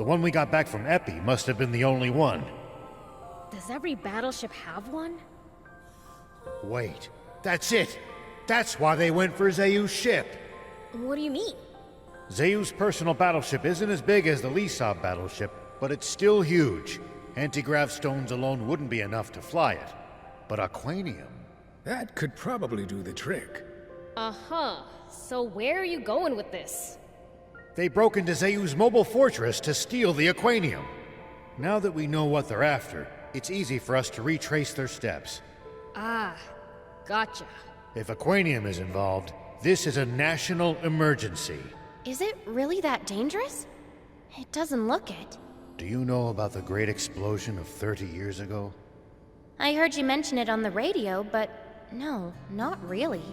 The one we got back from Epi must have been the only one. Does every battleship have one? Wait, that's it! That's why they went for Zayu's ship! What do you mean? Zayu's personal battleship isn't as big as the Lisab battleship, but it's still huge. Anti-grav stones alone wouldn't be enough to fly it. But Aquanium... That could probably do the trick. Uh-huh. So where are you going with this? They broke into Zayu's mobile fortress to steal the Aquanium. Now that we know what they're after, it's easy for us to retrace their steps. Ah, gotcha. If Aquanium is involved, this is a national emergency. Is it really that dangerous? It doesn't look it. Do you know about the great explosion of 30 years ago? I heard you mention it on the radio, but no, not really.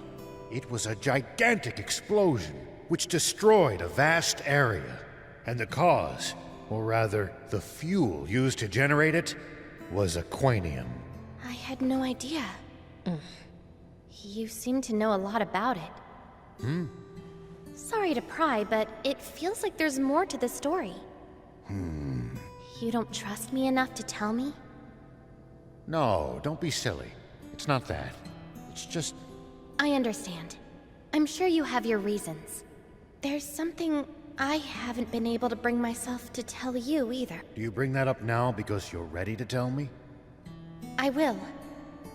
It was a gigantic explosion, which destroyed a vast area. And the cause, or rather, the fuel used to generate it, was Aquanium. I had no idea. You seem to know a lot about it. Sorry to pry, but it feels like there's more to the story. You don't trust me enough to tell me? No, don't be silly. It's not that. It's just... I understand. I'm sure you have your reasons. There's something I haven't been able to bring myself to tell you either. Do you bring that up now because you're ready to tell me? I will,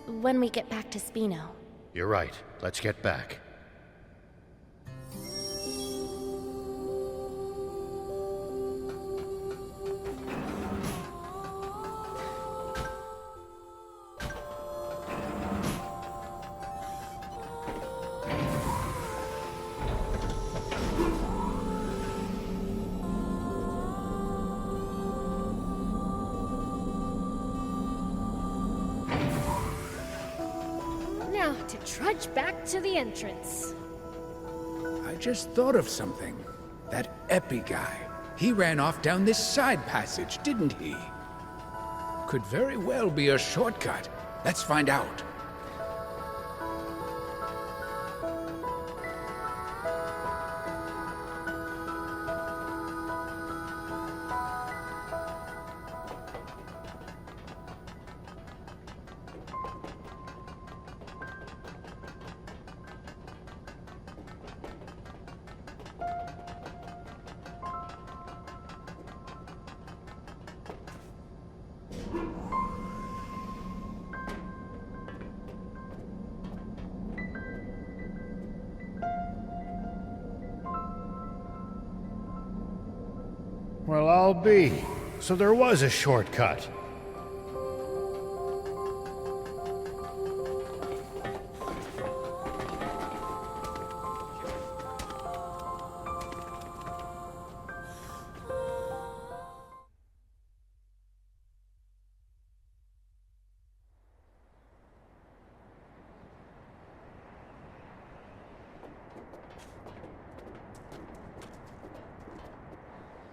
when we get back to Spino. You're right. Let's get back. Now to trudge back to the entrance. I just thought of something. That Epi guy. He ran off down this side passage, didn't he? Could very well be a shortcut. Let's find out. Well, I'll be. So there was a shortcut.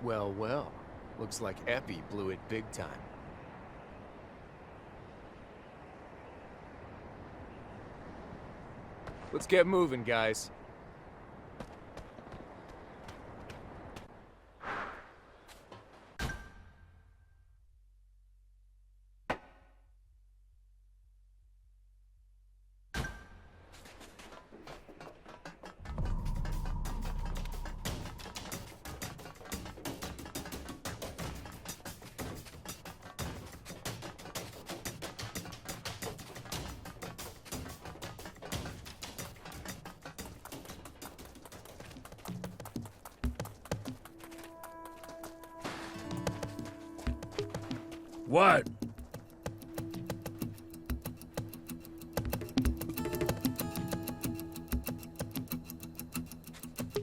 Well, well. Looks like Epi blew it big time. Let's get moving, guys. What?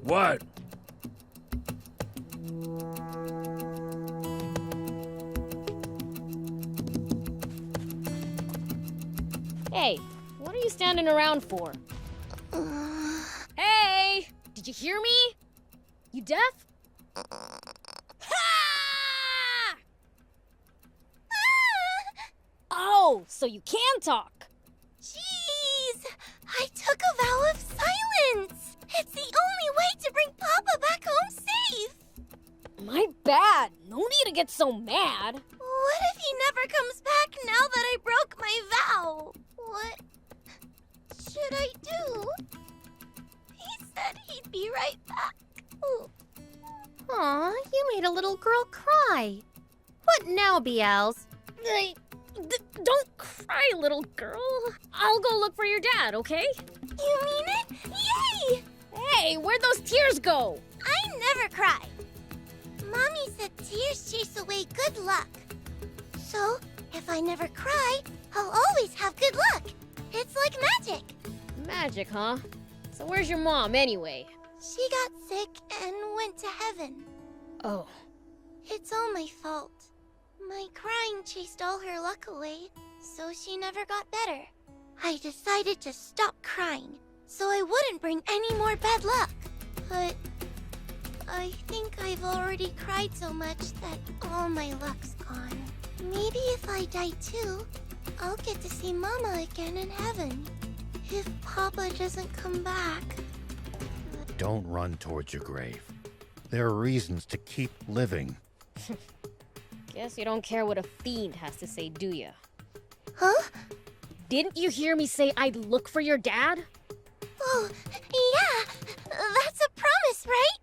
What? Hey, what are you standing around for? Hey! Did you hear me? You deaf? Oh, so you can talk. Jeez! I took a vow of silence! It's the only way to bring Papa back home safe! My bad. No need get so mad. What if he never comes back now that I broke my vow? What should I do? He said he'd be right back. Ooh. Aw, you made a little girl cry. What now, Biels? Don't cry, little girl. I'll go look for your dad, okay? You mean it? Yay! Hey, where'd those tears go? I never cry. Mommy said tears chase away good luck. So, if I never cry, I'll always have good luck. It's like magic. Magic, huh? So where's your mom, anyway? She got sick and went to heaven. Oh. It's all my fault. My crying chased all her luck away, so she never got better. I decided to stop crying, so I wouldn't bring any more bad luck. But I think I've already cried so much that all my luck's gone. Maybe if I die too, I'll get to see Mama again in heaven. If Papa doesn't come back. Don't run towards your grave. There are reasons to keep living. Guess you don't care what a fiend has to say, do ya? Huh? Didn't you hear me say I'd look for your dad? Oh, yeah. That's a promise, right?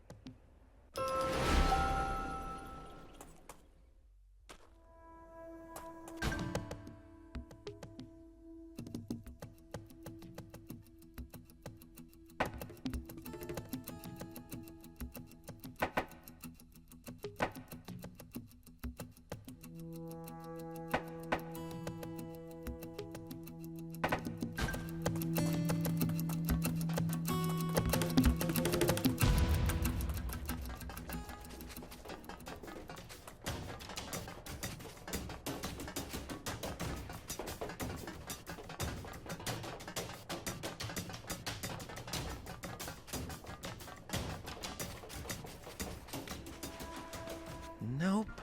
Nope.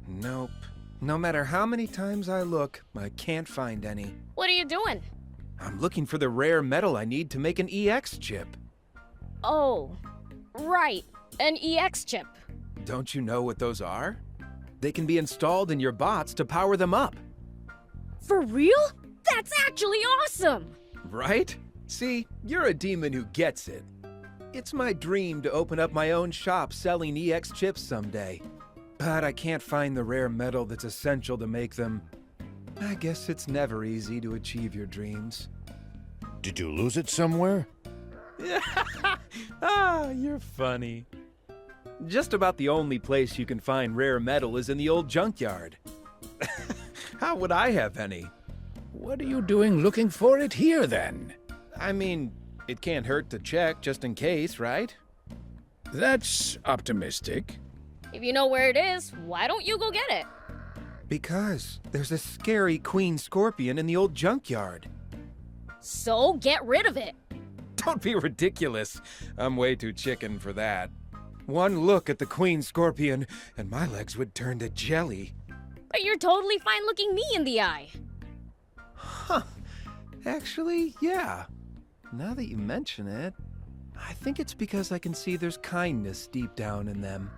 Nope. No matter how many times I look, I can't find any. What are you doing? I'm looking for the rare metal I need to make an EX chip. Oh, right. An EX chip. Don't you know what those are? They can be installed in your bots to power them up. For real? That's actually awesome! Right? See, you're a demon who gets it. It's my dream to open up my own shop selling EX chips someday. But I can't find the rare metal that's essential to make them. I guess it's never easy to achieve your dreams. Did you lose it somewhere? Ah, you're funny. Just about the only place you can find rare metal is in the old junkyard. How would I have any? What are you doing looking for it here, then? I mean, it can't hurt to check just in case, right? That's optimistic. If you know where it is, why don't you go get it? Because there's a scary queen scorpion in the old junkyard. So get rid of it. Don't be ridiculous. I'm way too chicken for that. One look at the queen scorpion, and my legs would turn to jelly. But you're totally fine looking me in the eye. Huh. Actually, yeah. Now that you mention it, I think it's because I can see there's kindness deep down in them.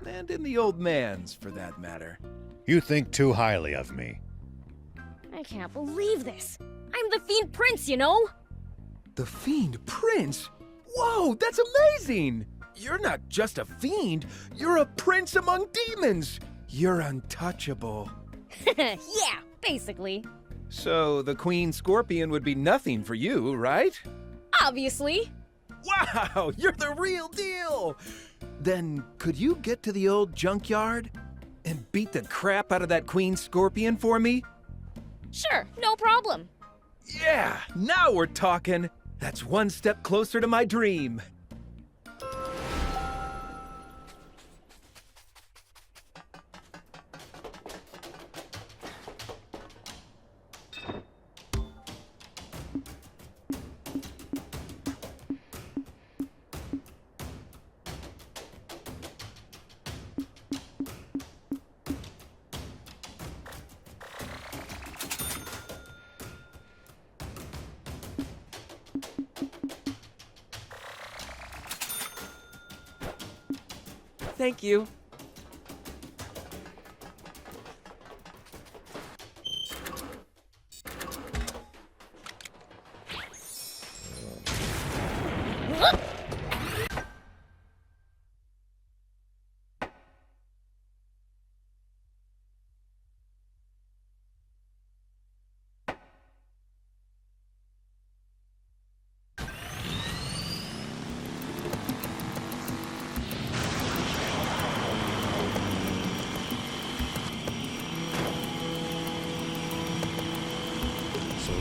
And in the old man's, for that matter. You think too highly of me. I can't believe this. I'm the Fiend Prince, you know? The Fiend Prince? Whoa, that's amazing! You're not just a fiend, you're a prince among demons! You're untouchable. Yeah, basically. So the Queen Scorpion would be nothing for you, right? Obviously. Wow, you're the real deal! Then could you get to the old junkyard and beat the crap out of that Queen Scorpion for me? Sure, no problem. Yeah, now we're talking. That's one step closer to my dream. Thank you.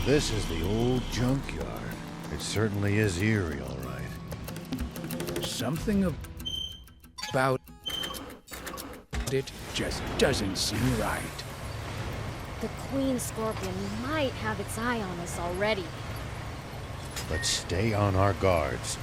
this is the old junkyard. It certainly is eerie, all right. Something about it just doesn't seem right. The Queen Scorpion might have its eye on us already. Let's stay on our guards.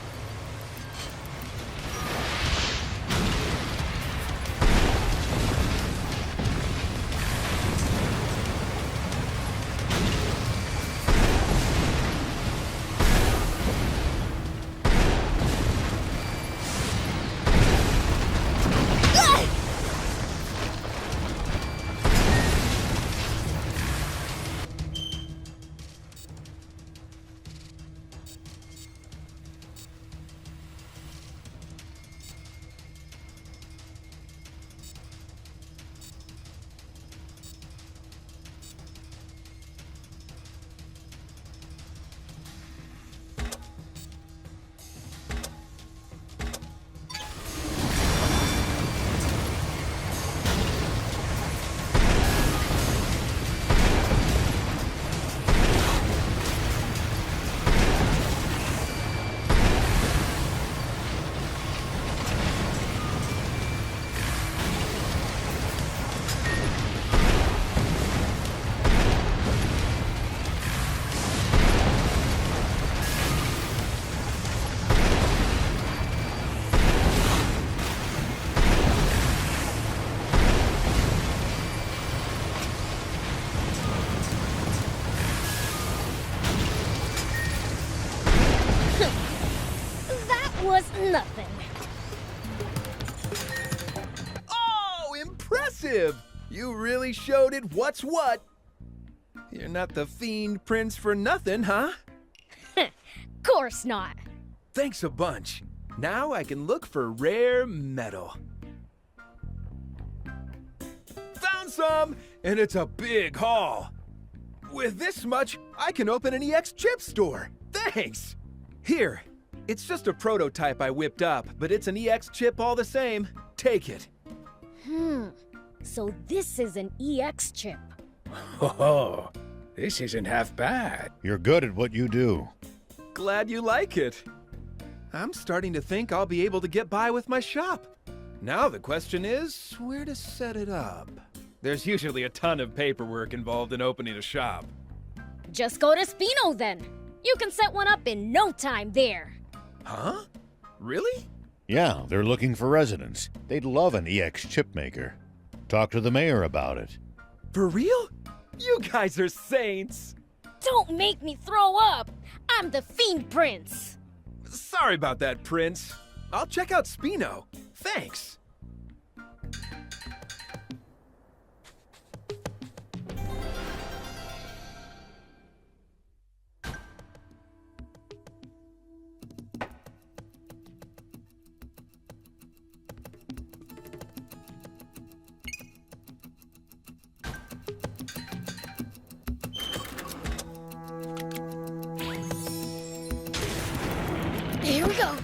Was nothing. Oh, impressive! You really showed it what's what. You're not the fiend prince for nothing, huh? Course not. Thanks a bunch. Now I can look for rare metal. Found some, and it's a big haul. With this much, I can open an EX chip store. Thanks! Here, it's just a prototype I whipped up, but it's an EX chip all the same. Take it. So this is an EX chip. Oh, this isn't half bad. You're good at what you do. Glad you like it. I'm starting to think I'll be able to get by with my shop. Now the question is, where to set it up? There's usually a ton of paperwork involved in opening a shop. Just go to Spino then. You can set one up in no time there. Huh? Really? Yeah, they're looking for residents. They'd love an EX chip maker. Talk to the mayor about it. For real? You guys are saints! Don't make me throw up. I'm the Fiend Prince. Sorry about that, Prince. I'll check out Spino. Thanks. Here we go.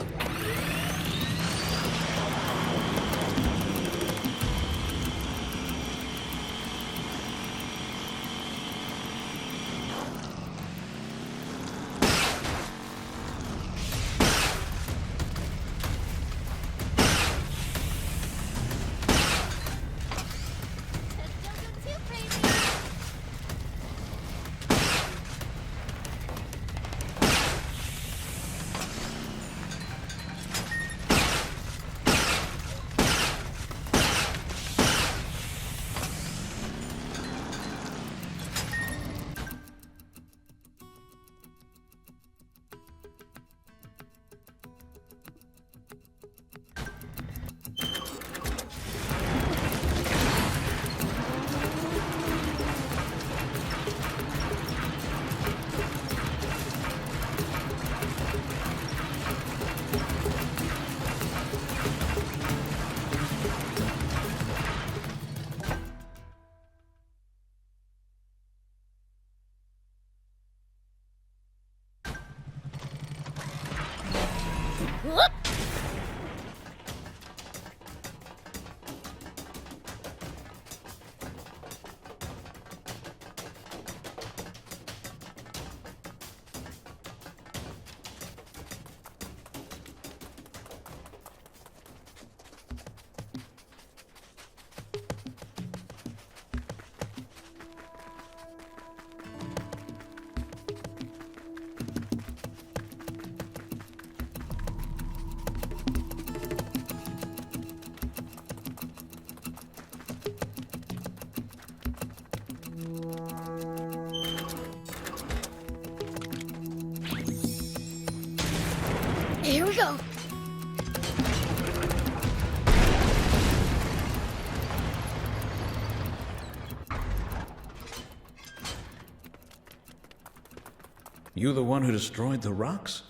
You the one who destroyed the rocks?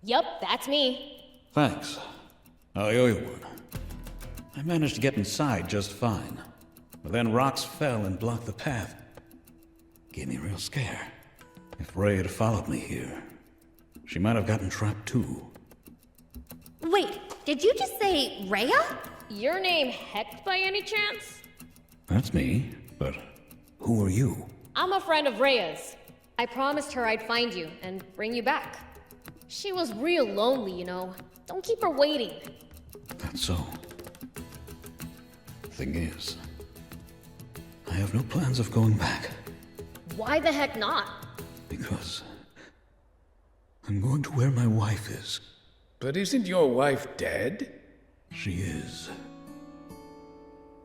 Yup, that's me. Thanks. I owe you one. I managed to get inside just fine. But then rocks fell and blocked the path. Gave me a real scare. If Ray had followed me here, she might have gotten trapped too. Wait, did you just say Rhea? Your name Hecht by any chance? That's me, but who are you? I'm a friend of Rhea's. I promised her I'd find you and bring you back. She was real lonely, you know. Don't keep her waiting. That's so. Thing is, I have no plans of going back. Why the heck not? Because I'm going to where my wife is. But isn't your wife dead? She is.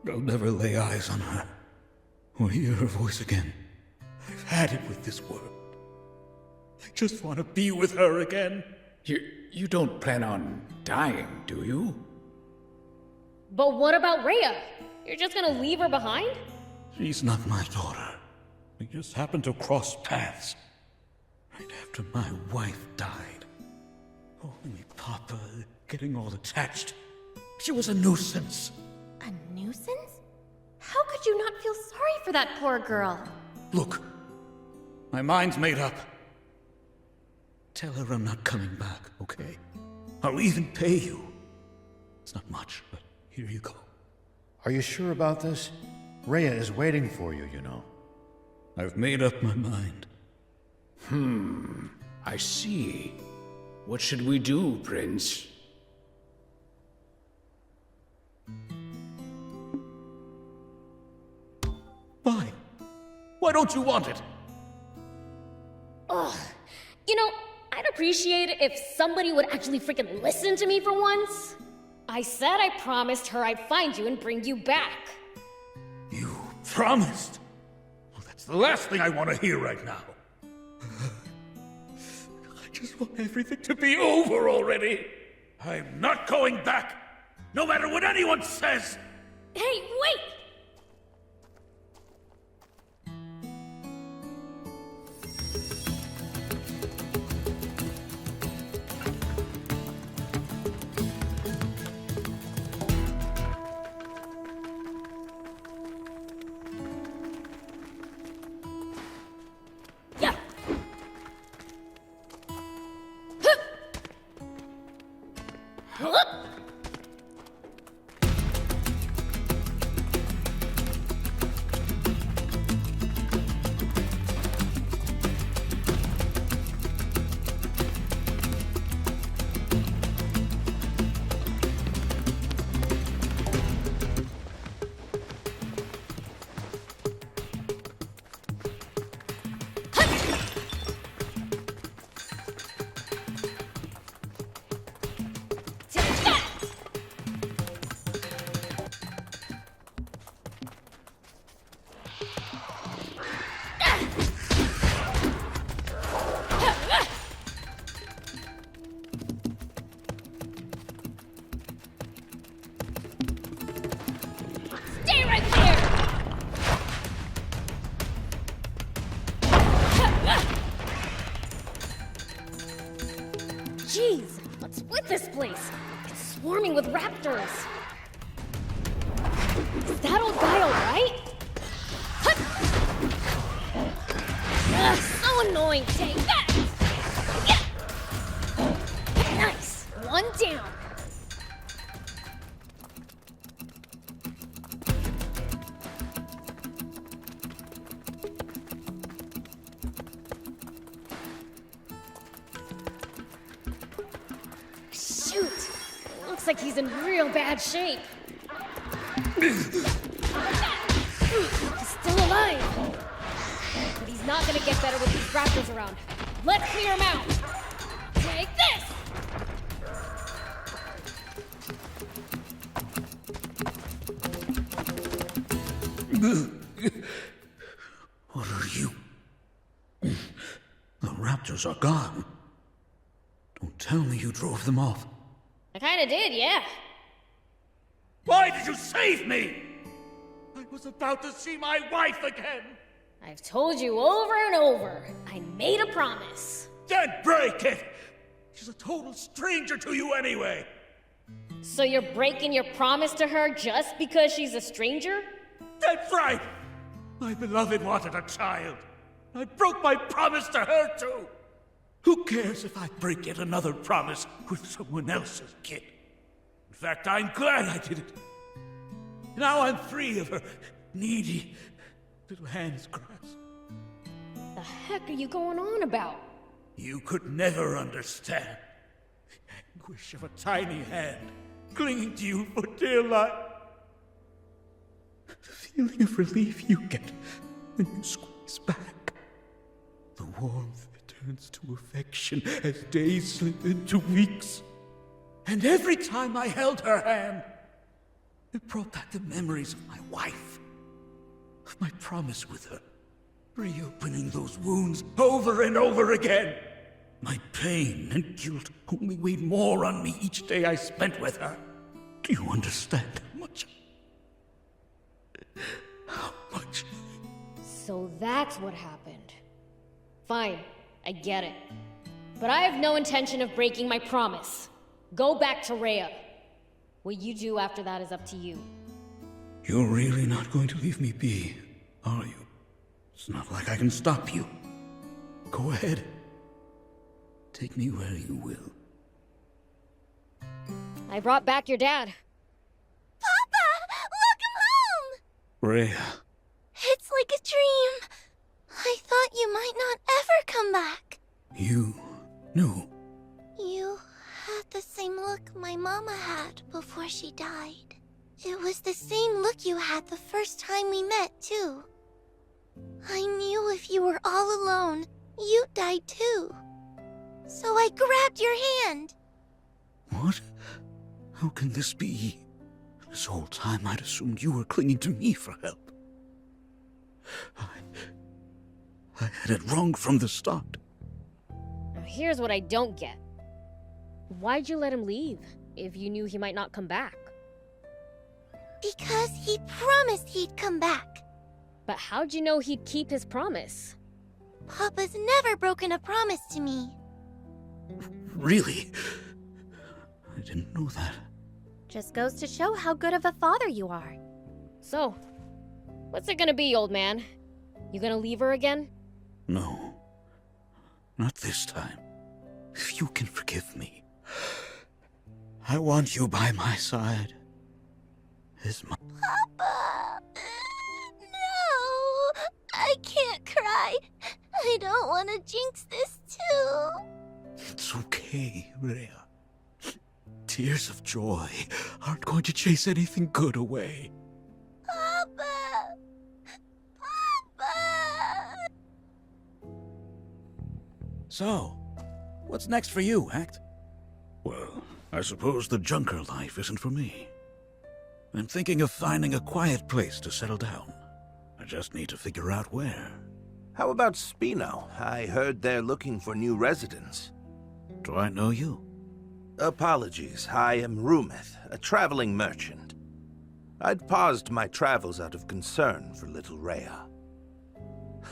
I'll never lay eyes on her or hear her voice again. I've had it with this world. I just want to be with her again. You don't plan on dying, do you? But what about Rhea? You're just gonna leave her behind? She's not my daughter. We just happened to cross paths right after my wife died. Calling me Papa, getting all attached. She was a nuisance. A nuisance? How could you not feel sorry for that poor girl? Look, my mind's made up. Tell her I'm not coming back, okay? I'll even pay you. It's not much, but here you go. Are you sure about this? Rhea is waiting for you, you know. I've made up my mind. I see. What should we do, Prince? Why? Why don't you want it? Ugh. You know, I'd appreciate it if somebody would actually freaking listen to me for once. I said I promised her I'd find you and bring you back. You promised? Well, that's the last thing I want to hear right now. I just want everything to be over already. I'm not going back, no matter what anyone says. Hey, wait! Yeah. Huh. Take that! Stay right there! Jeez, what's with this place? It's swarming with raptors. Is that old guy alright? Ugh, so annoying. Take that! Yeah. Nice. One down. Shoot! Looks like he's in real bad shape. He's still alive. But he's not gonna get better with these raptors around. Let's clear him out. Take this! What are you? The raptors are gone. Don't tell me you drove them off. I kinda did, yeah. Why did you save me? I was about to see my wife again. I've told you over and over, I made a promise. Then break it! She's a total stranger to you anyway! So you're breaking your promise to her just because she's a stranger? That's right! My beloved wanted a child. I broke my promise to her too! Who cares if I break yet another promise with someone else's kid? In fact, I'm glad I did it. Now I'm free of her needy little hands grasp. The heck are you going on about? You could never understand the anguish of a tiny hand clinging to you for dear life. The feeling of relief you get when you squeeze back. The warmth that turns to affection as days slip into weeks. And every time I held her hand, it brought back the memories of my wife, of my promise with her, reopening those wounds over and over again. My pain and guilt only weighed more on me each day I spent with her. Do you understand how much? So that's what happened. Fine, I get it. But I have no intention of breaking my promise. Go back to Rhea. What you do after that is up to you. You're really not going to leave me be, are you? It's not like I can stop you. Go ahead. Take me where you will. I brought back your dad. Papa! Welcome home! Rhea. It's like a dream. I thought you might not ever come back. You knew. You had the same look my mama had before she died. It was the same look you had the first time we met, too. I knew if you were all alone, you died too. So I grabbed your hand. What? How can this be? This whole time I'd assumed you were clinging to me for help. I had it wrong from the start. Now here's what I don't get. Why'd you let him leave, if you knew he might not come back? Because he promised he'd come back. But how'd you know he'd keep his promise? Papa's never broken a promise to me. Really? I didn't know that. Just goes to show how good of a father you are. So, what's it gonna be, old man? You gonna leave her again? No. Not this time. If you can forgive me, I want you by my side. As my... Papa! No! I can't cry. I don't want to jinx this too. It's okay, Rhea. Tears of joy aren't going to chase anything good away. Papa! Papa! So, what's next for you, Act? Well, I suppose the junker life isn't for me. I'm thinking of finding a quiet place to settle down. I just need to figure out where. How about Spino? I heard they're looking for new residents. Do I know you? Apologies, I am Rumith, a traveling merchant. I'd paused my travels out of concern for little Rhea.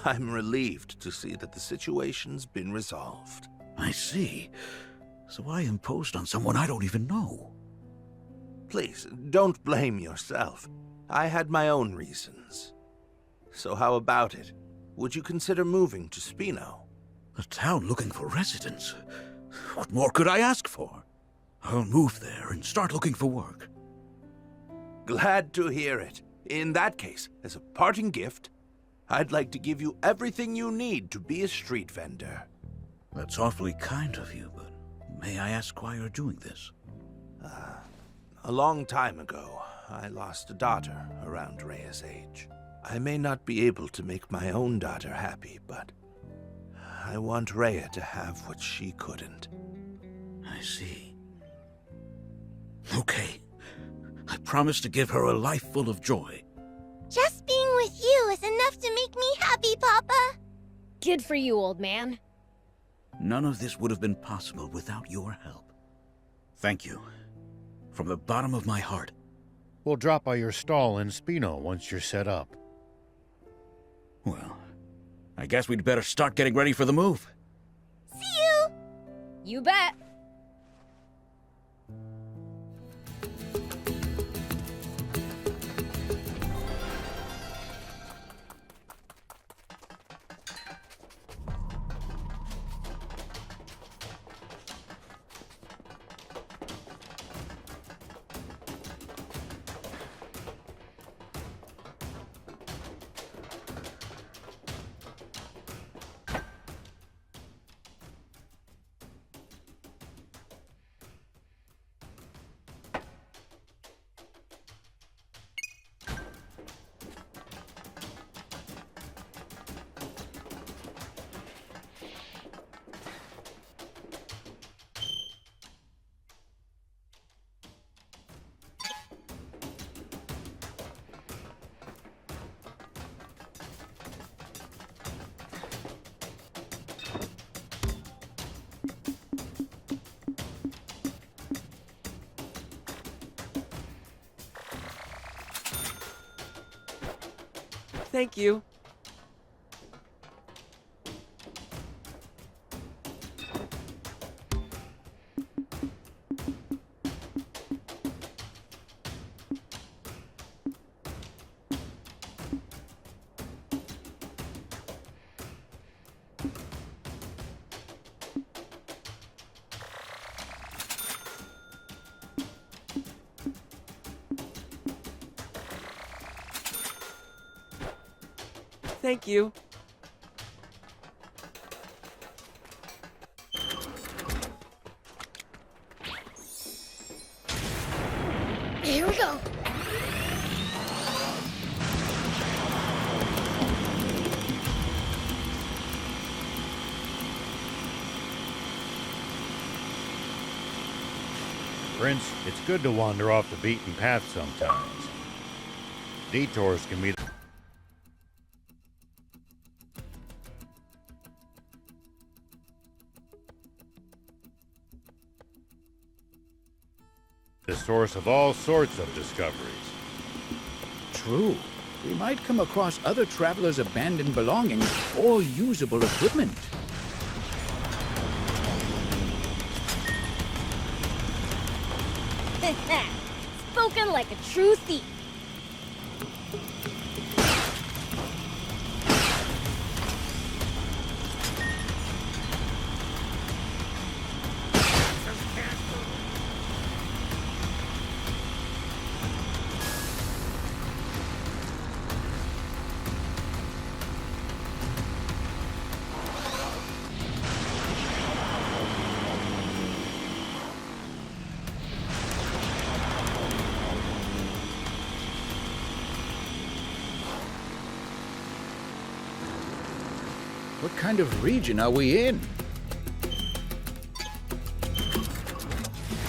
I'm relieved to see that the situation's been resolved. I see. So I imposed on someone I don't even know. Please, don't blame yourself. I had my own reasons. So how about it? Would you consider moving to Spino? A town looking for residents? What more could I ask for? I'll move there and start looking for work. Glad to hear it. In that case, as a parting gift, I'd like to give you everything you need to be a street vendor. That's awfully kind of you, but may I ask why you're doing this? A long time ago, I lost a daughter around Rhea's age. I may not be able to make my own daughter happy, but I want Rhea to have what she couldn't. I see. Okay. I promise to give her a life full of joy. Just being with you is enough to make me happy, Papa. Good for you, old man. None of this would have been possible without your help. Thank you. From the bottom of my heart. We'll drop by your stall in Spino once you're set up. Well, I guess we'd better start getting ready for the move. See you! You bet. Thank you. Thank you. Here we go. Prince, it's good to wander off the beaten path sometimes. Detours can be the source of all sorts of discoveries. True. We might come across other travelers' abandoned belongings or usable equipment. Spoken like a true thief. What kind of region are we in?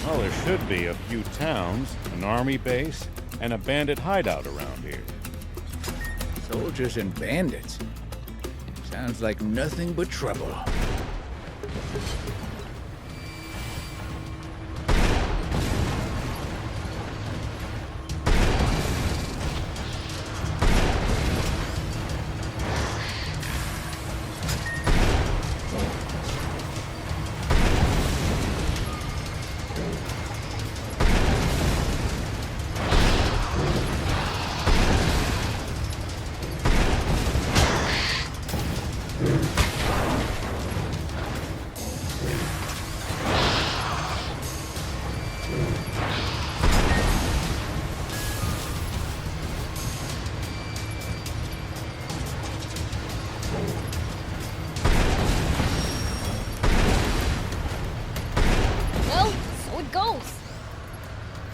Well, there should be a few towns, an army base, and a bandit hideout around here. Soldiers and bandits. Sounds like nothing but trouble.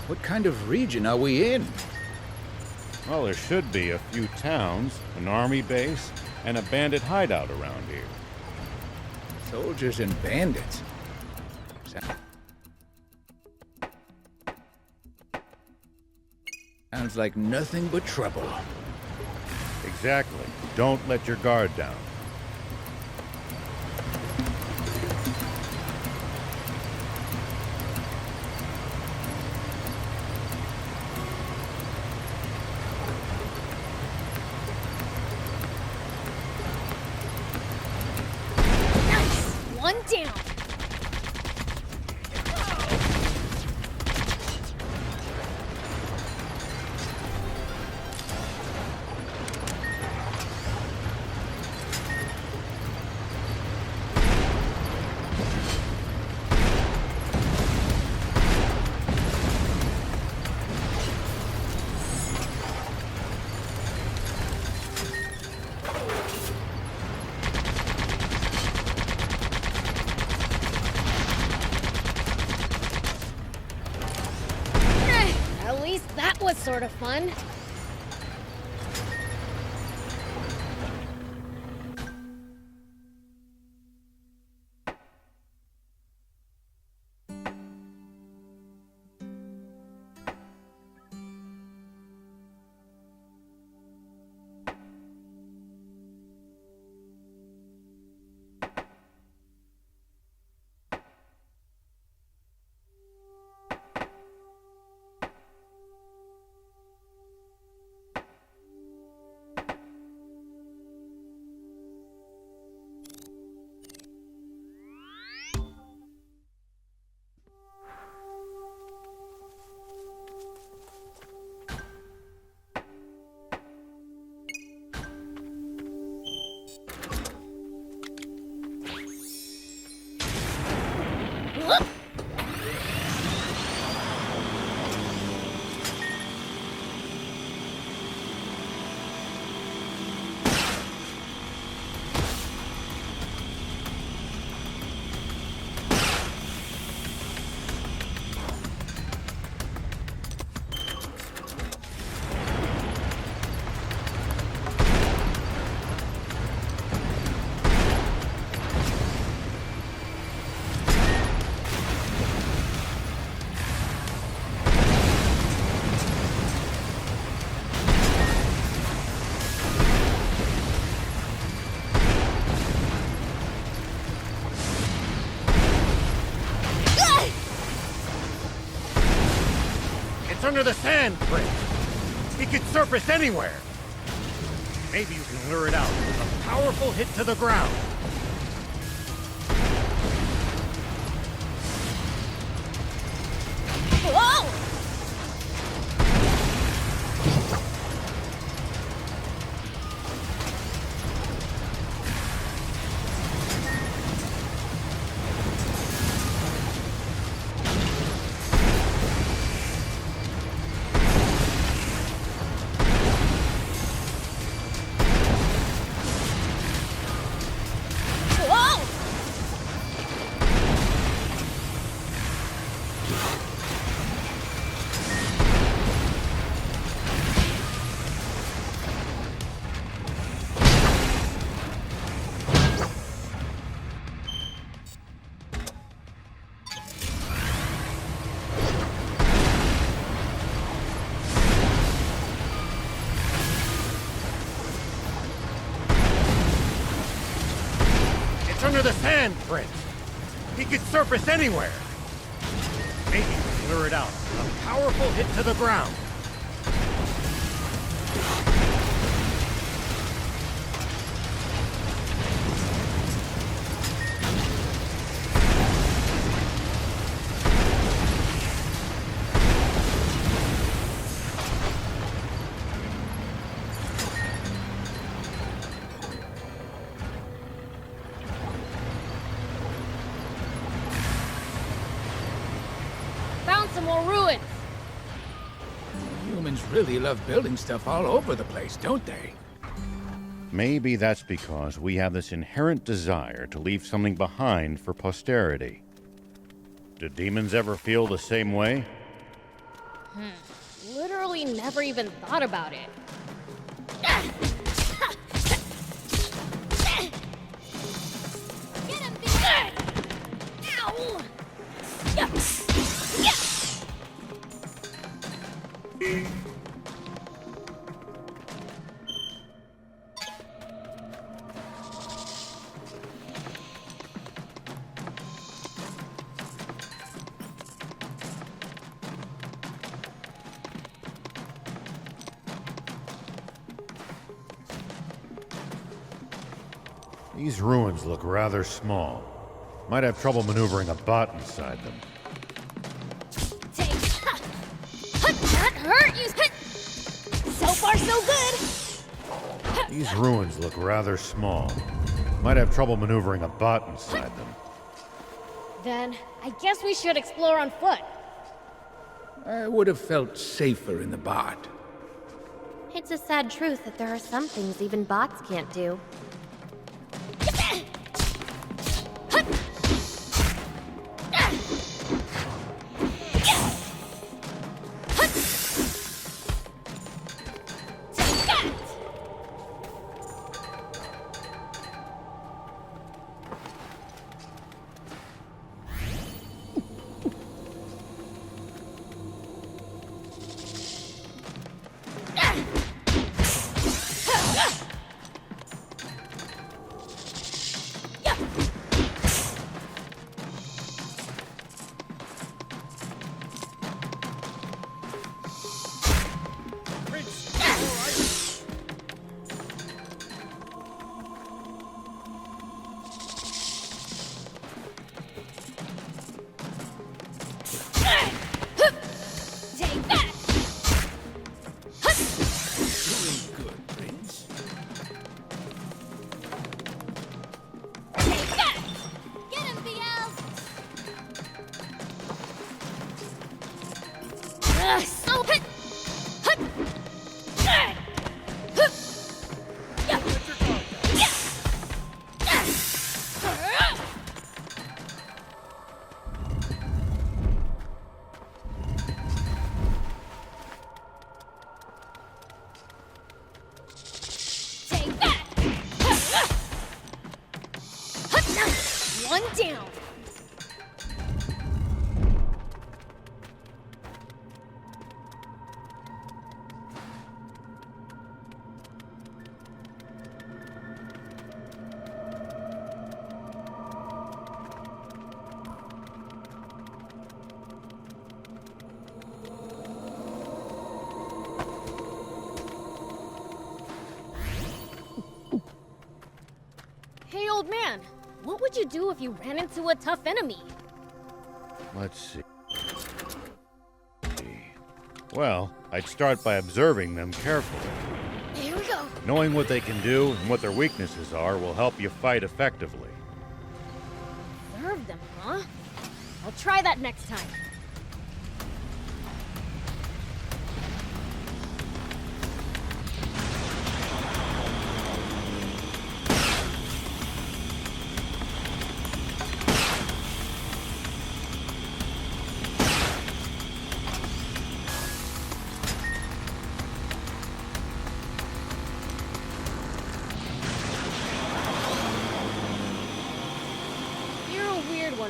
What kind of region are we in? Well, there should be a few towns, an army base, and a bandit hideout around here. Soldiers and bandits. Sounds like nothing but trouble. Exactly. Don't let your guard down. down! At least that was sort of fun. Under the sand, Prince. He could surface anywhere. Maybe you can lure it out with a powerful hit to the ground. Whoa! Under the sand, Prince. He could surface anywhere. Maybe you can lure it out with a powerful hit to the ground. Some more ruins. Humans really love building stuff all over the place, don't they? Maybe that's because we have this inherent desire to leave something behind for posterity. Do demons ever feel the same way? Literally never even thought about it. Get him, bitch! Ow! These ruins look rather small. Might have trouble maneuvering a bot inside them. That hurt you! So far, so good! These ruins look rather small. Might have trouble maneuvering a bot inside them. Then, I guess we should explore on foot. I would have felt safer in the bot. It's a sad truth that there are some things even bots can't do. One down. Hey, old man. What would you do if you ran into a tough enemy? Let's see. Well, I'd start by observing them carefully. Here we go. Knowing what they can do and what their weaknesses are will help you fight effectively. Observe them, huh? I'll try that next time.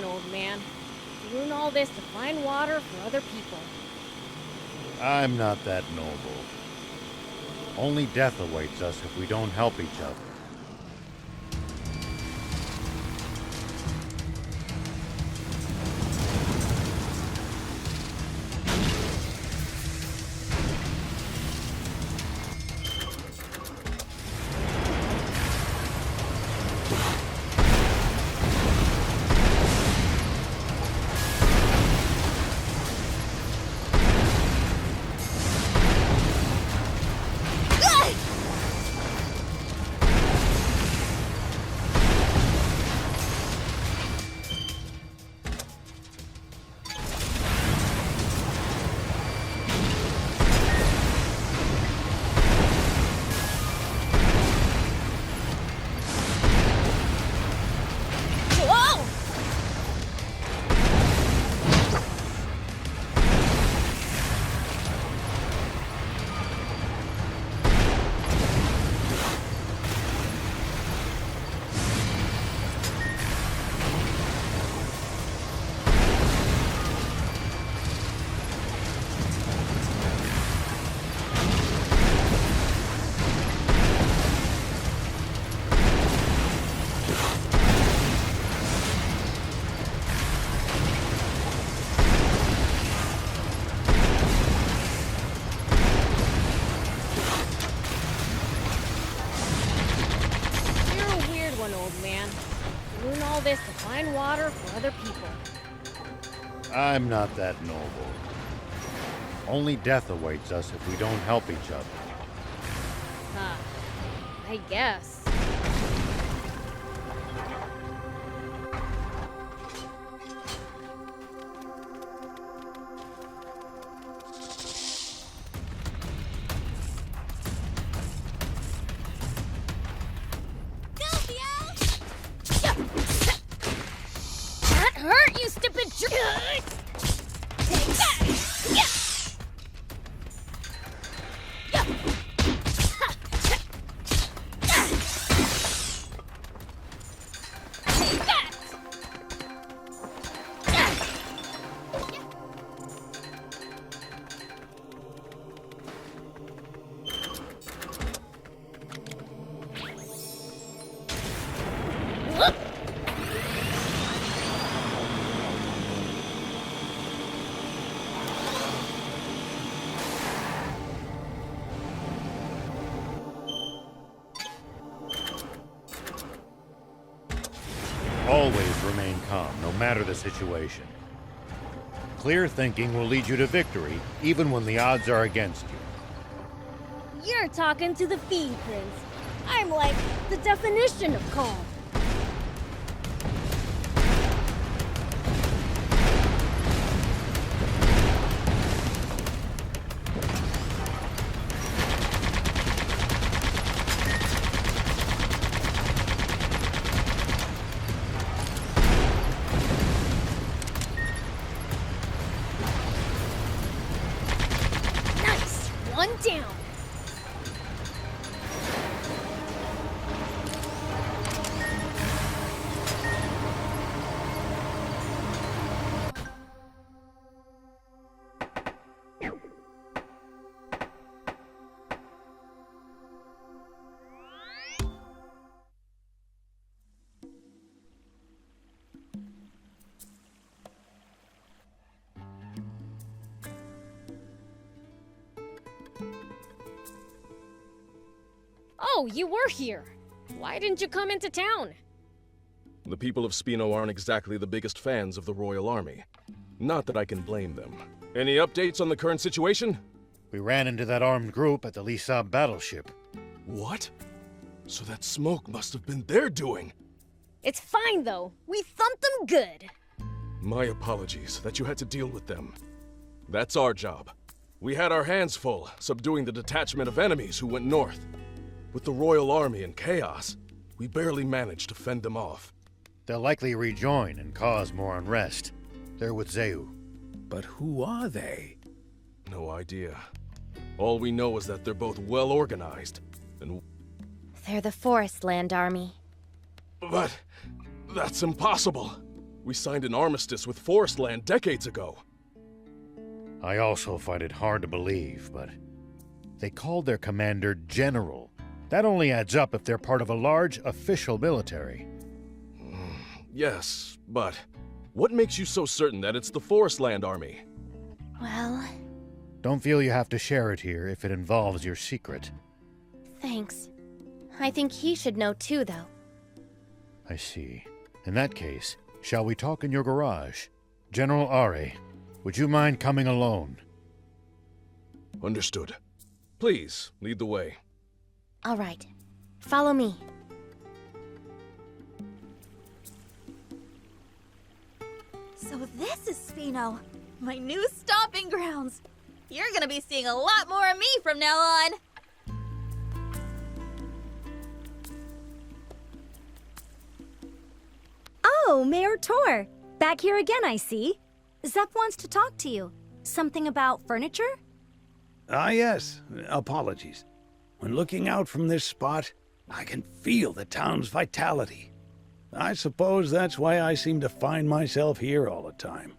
Old man, doing all this to find water for other people. I'm not that noble. Only death awaits us if we don't help each other. this to find water for other people. I'm not that noble. Only death awaits us if we don't help each other. Huh. I guess. That hurt, you stupid jerk! Take that! Always remain calm, no matter the situation. Clear thinking will lead you to victory, even when the odds are against you. You're talking to the Fiend Prince. I'm like the definition of calm. Nice! One down! Oh, you were here. Why didn't you come into town? The people of Spino aren't exactly the biggest fans of the Royal Army. Not that I can blame them. Any updates on the current situation? We ran into that armed group at the Lisa battleship. What? So that smoke must have been their doing. It's fine, though. We thumped them good. My apologies that you had to deal with them. That's our job. We had our hands full, subduing the detachment of enemies who went north. With the Royal Army in chaos, we barely managed to fend them off. They'll likely rejoin and cause more unrest. They're with Zeu. But who are they? No idea. All we know is that they're both well organized, and... They're the Forest Land Army. But... that's impossible! We signed an armistice with Forest Land decades ago. I also find it hard to believe, but... they called their commander General. That only adds up if they're part of a large official military. Yes, but... what makes you so certain that it's the Forest Land Army? Well... Don't feel you have to share it here if it involves your secret. thanks. I think he should know too, though. I see. In that case, shall we talk in your garage? General Are, would you mind coming alone? Understood. Please, lead the way. All right. Follow me. So this is Spino, my new stomping grounds. You're gonna be seeing a lot more of me from now on. Oh, Mayor Tor. Back here again, I see. Zep wants to talk to you. Something about furniture? Ah, yes. Apologies. When looking out from this spot, I can feel the town's vitality. I suppose that's why I seem to find myself here all the time.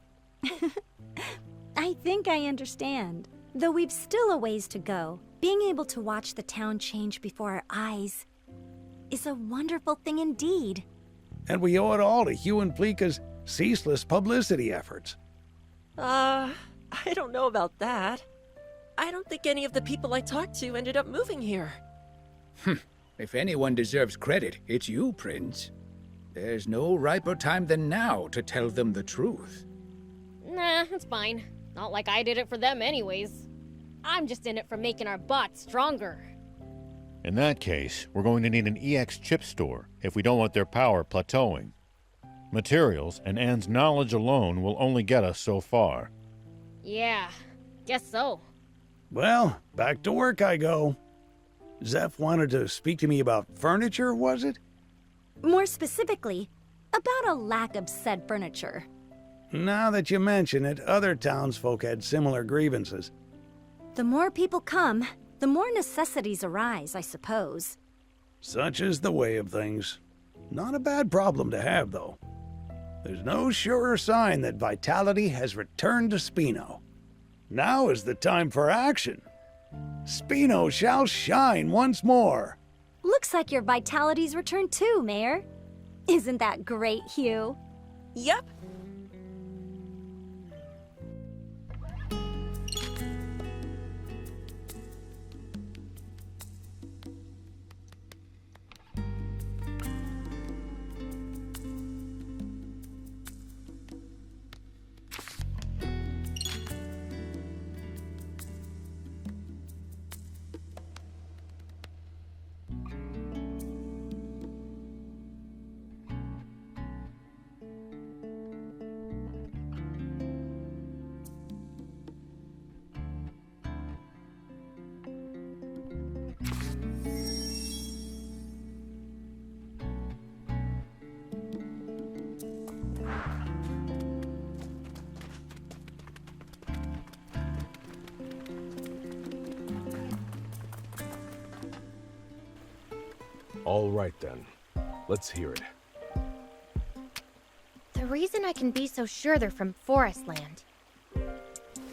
I think I understand. Though we've still a ways to go, being able to watch the town change before our eyes is a wonderful thing indeed. And we owe it all to Hugh and Pleeka's ceaseless publicity efforts. I don't know about that. I don't think any of the people I talked to ended up moving here. If anyone deserves credit, it's you, Prince. There's no riper time than now to tell them the truth. Nah, it's fine. Not like I did it for them anyways. I'm just in it for making our bots stronger. In that case, we're going to need an EX chip store if we don't want their power plateauing. Materials and Anne's knowledge alone will only get us so far. Yeah, guess so. Well, back to work I go. Zeph wanted to speak to me about furniture, was it? More specifically, about a lack of said furniture. Now that you mention it, other townsfolk had similar grievances. The more people come, the more necessities arise, I suppose. Such is the way of things. Not a bad problem to have, though. There's no surer sign that vitality has returned to Spino. Now is the time for action. Spino shall shine once more. Looks like your vitality's returned too, Mayor. Isn't that great, Hugh? Yep. All right then. Let's hear it. The reason I can be so sure they're from Forestland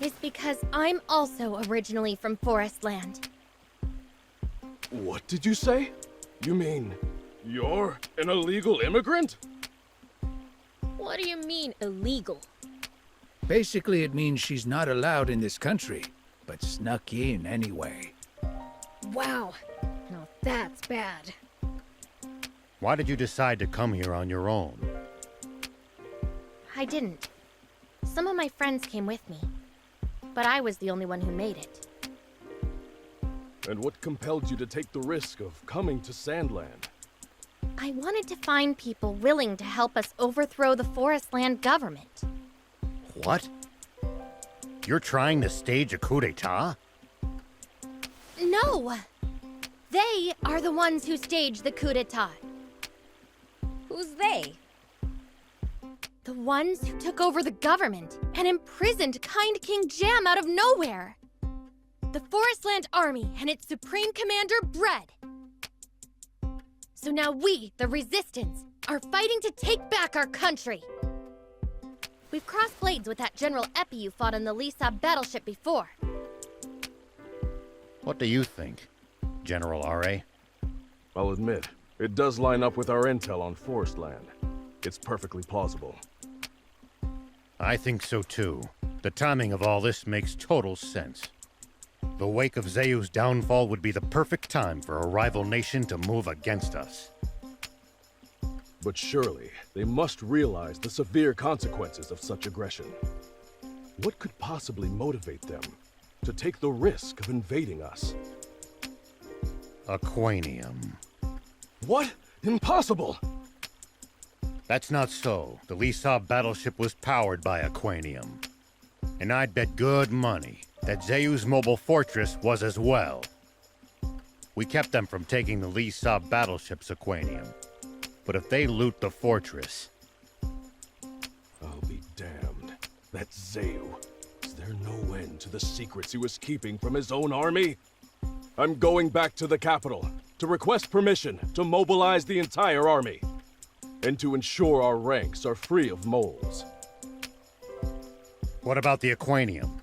is because I'm also originally from Forestland. What did you say? You mean you're an illegal immigrant? What do you mean, illegal? Basically, it means she's not allowed in this country, but snuck in anyway. Wow. Now that's bad. Why did you decide to come here on your own? I didn't. Some of my friends came with me, but I was the only one who made it. And what compelled you to take the risk of coming to Sandland? I wanted to find people willing to help us overthrow the Forestland government. What? You're trying to stage a coup d'etat? No! They are the ones who staged the coup d'etat. Who's they? The ones who took over the government and imprisoned Kind King Jam out of nowhere. The Forestland Army and its Supreme Commander, Bread. So now we, the Resistance, are fighting to take back our country. We've crossed blades with that General Epi you fought on the Lisa battleship before. What do you think, General R.A.? I'll admit, it does line up with our intel on Forestland. It's perfectly plausible. I think so too. The timing of all this makes total sense. The wake of Zayu's downfall would be the perfect time for a rival nation to move against us. But surely, they must realize the severe consequences of such aggression. What could possibly motivate them to take the risk of invading us? Aquanium. What? Impossible! That's not so. The Lisa battleship was powered by Aquanium. And I'd bet good money that Zayu's mobile fortress was as well. We kept them from taking the Lisa battleship's Aquanium. But if they loot the fortress... I'll be damned. That Zayu. Is there no end to the secrets he was keeping from his own army? I'm going back to the capital to request permission to mobilize the entire army. And to ensure our ranks are free of moles. What about the Aquanium?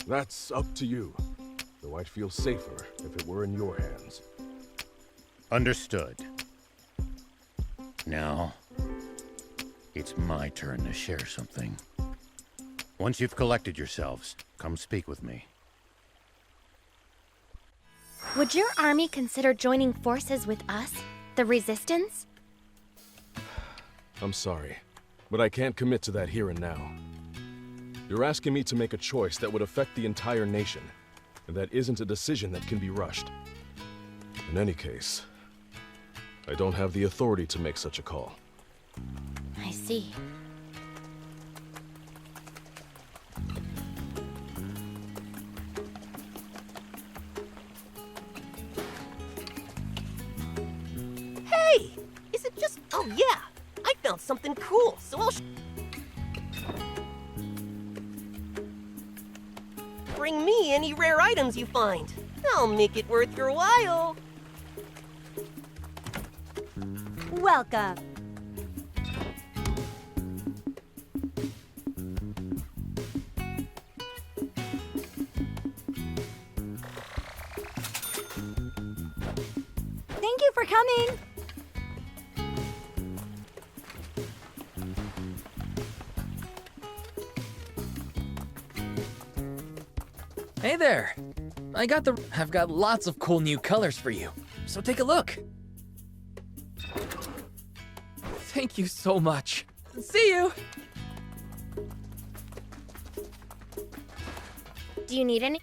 That's up to you. Though I'd feel safer if it were in your hands. Understood. Now, it's my turn to share something. Once you've collected yourselves, come speak with me. Would your army consider joining forces with us, the Resistance? I'm sorry, but I can't commit to that here and now. You're asking me to make a choice that would affect the entire nation, and that isn't a decision that can be rushed. In any case, I don't have the authority to make such a call. I see. Hey! Is it just... Oh yeah! I found something cool, so I'll bring me any rare items you find. I'll make it worth your while. Welcome. Thank you for coming. Hey there! I've got lots of cool new colors for you, so take a look. Thank you so much. See you! Do you need any?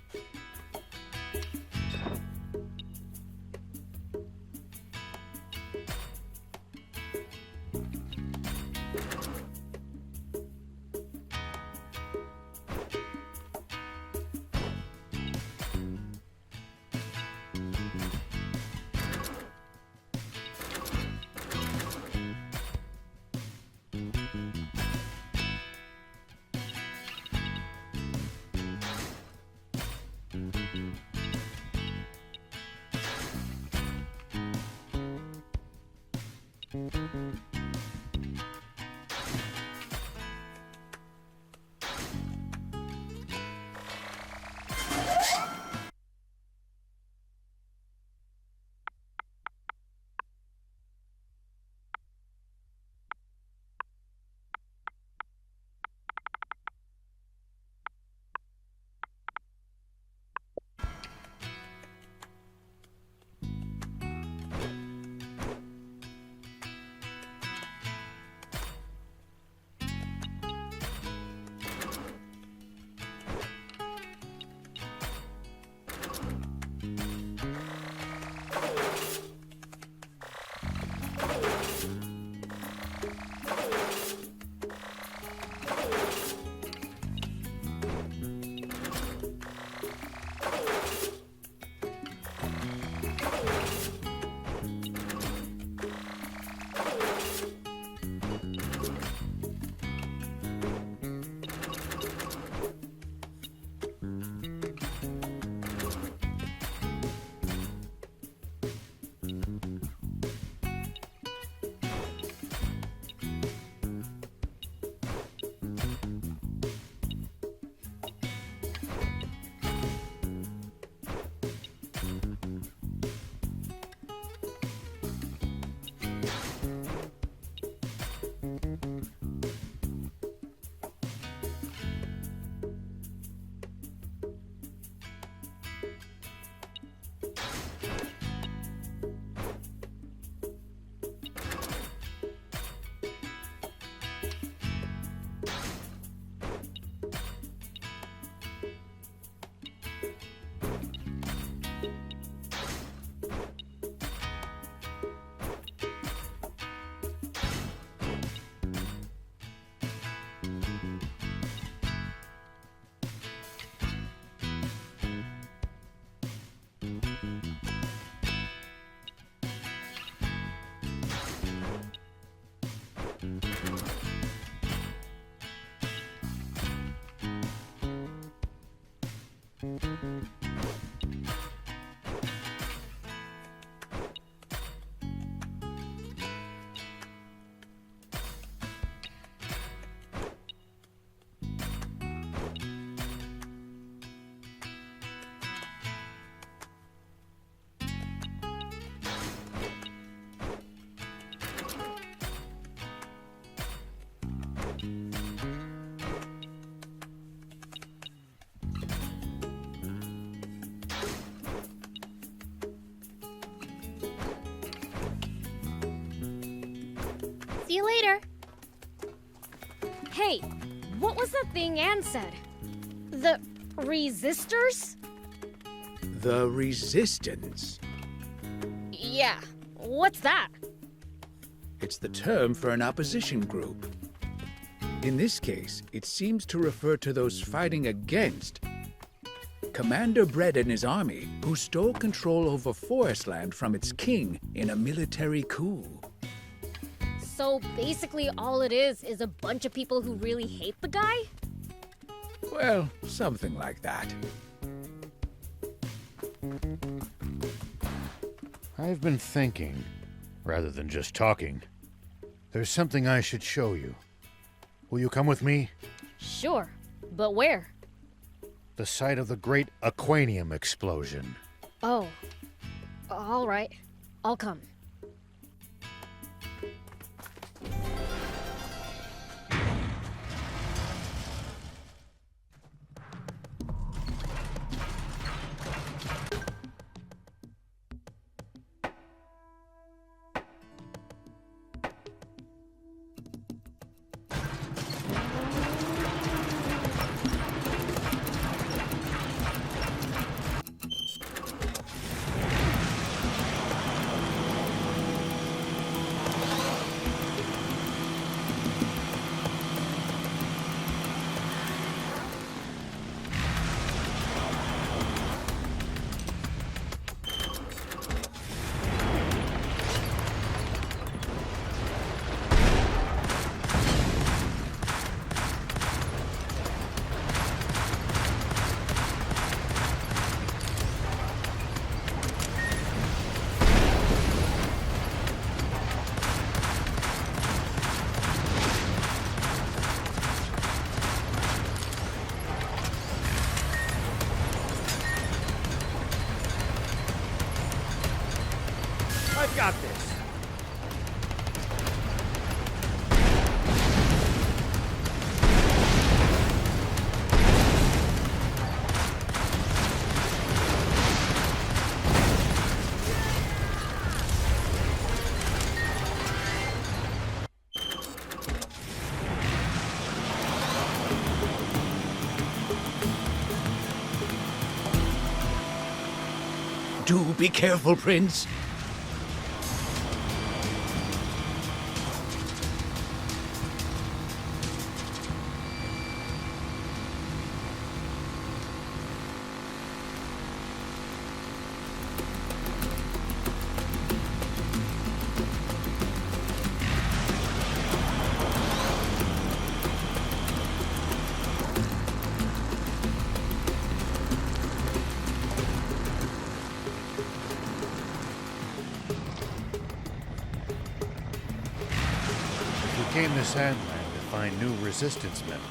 See you later. a thing Anne said. The resistors? The resistance. Yeah, what's that? It's the term for an opposition group. In this case, it seems to refer to those fighting against Commander Brett and his army, who stole control over Forestland from its king in a military coup. So basically all it is a bunch of people who really hate the guy? Well, something like that. I've been thinking, rather than just talking. There's something I should show you. Will you come with me? Sure, but where? The site of the great Aquanium explosion. Oh, all right. I'll come. I've got this. Do be careful, Prince. We came to Sandland to find new resistance members.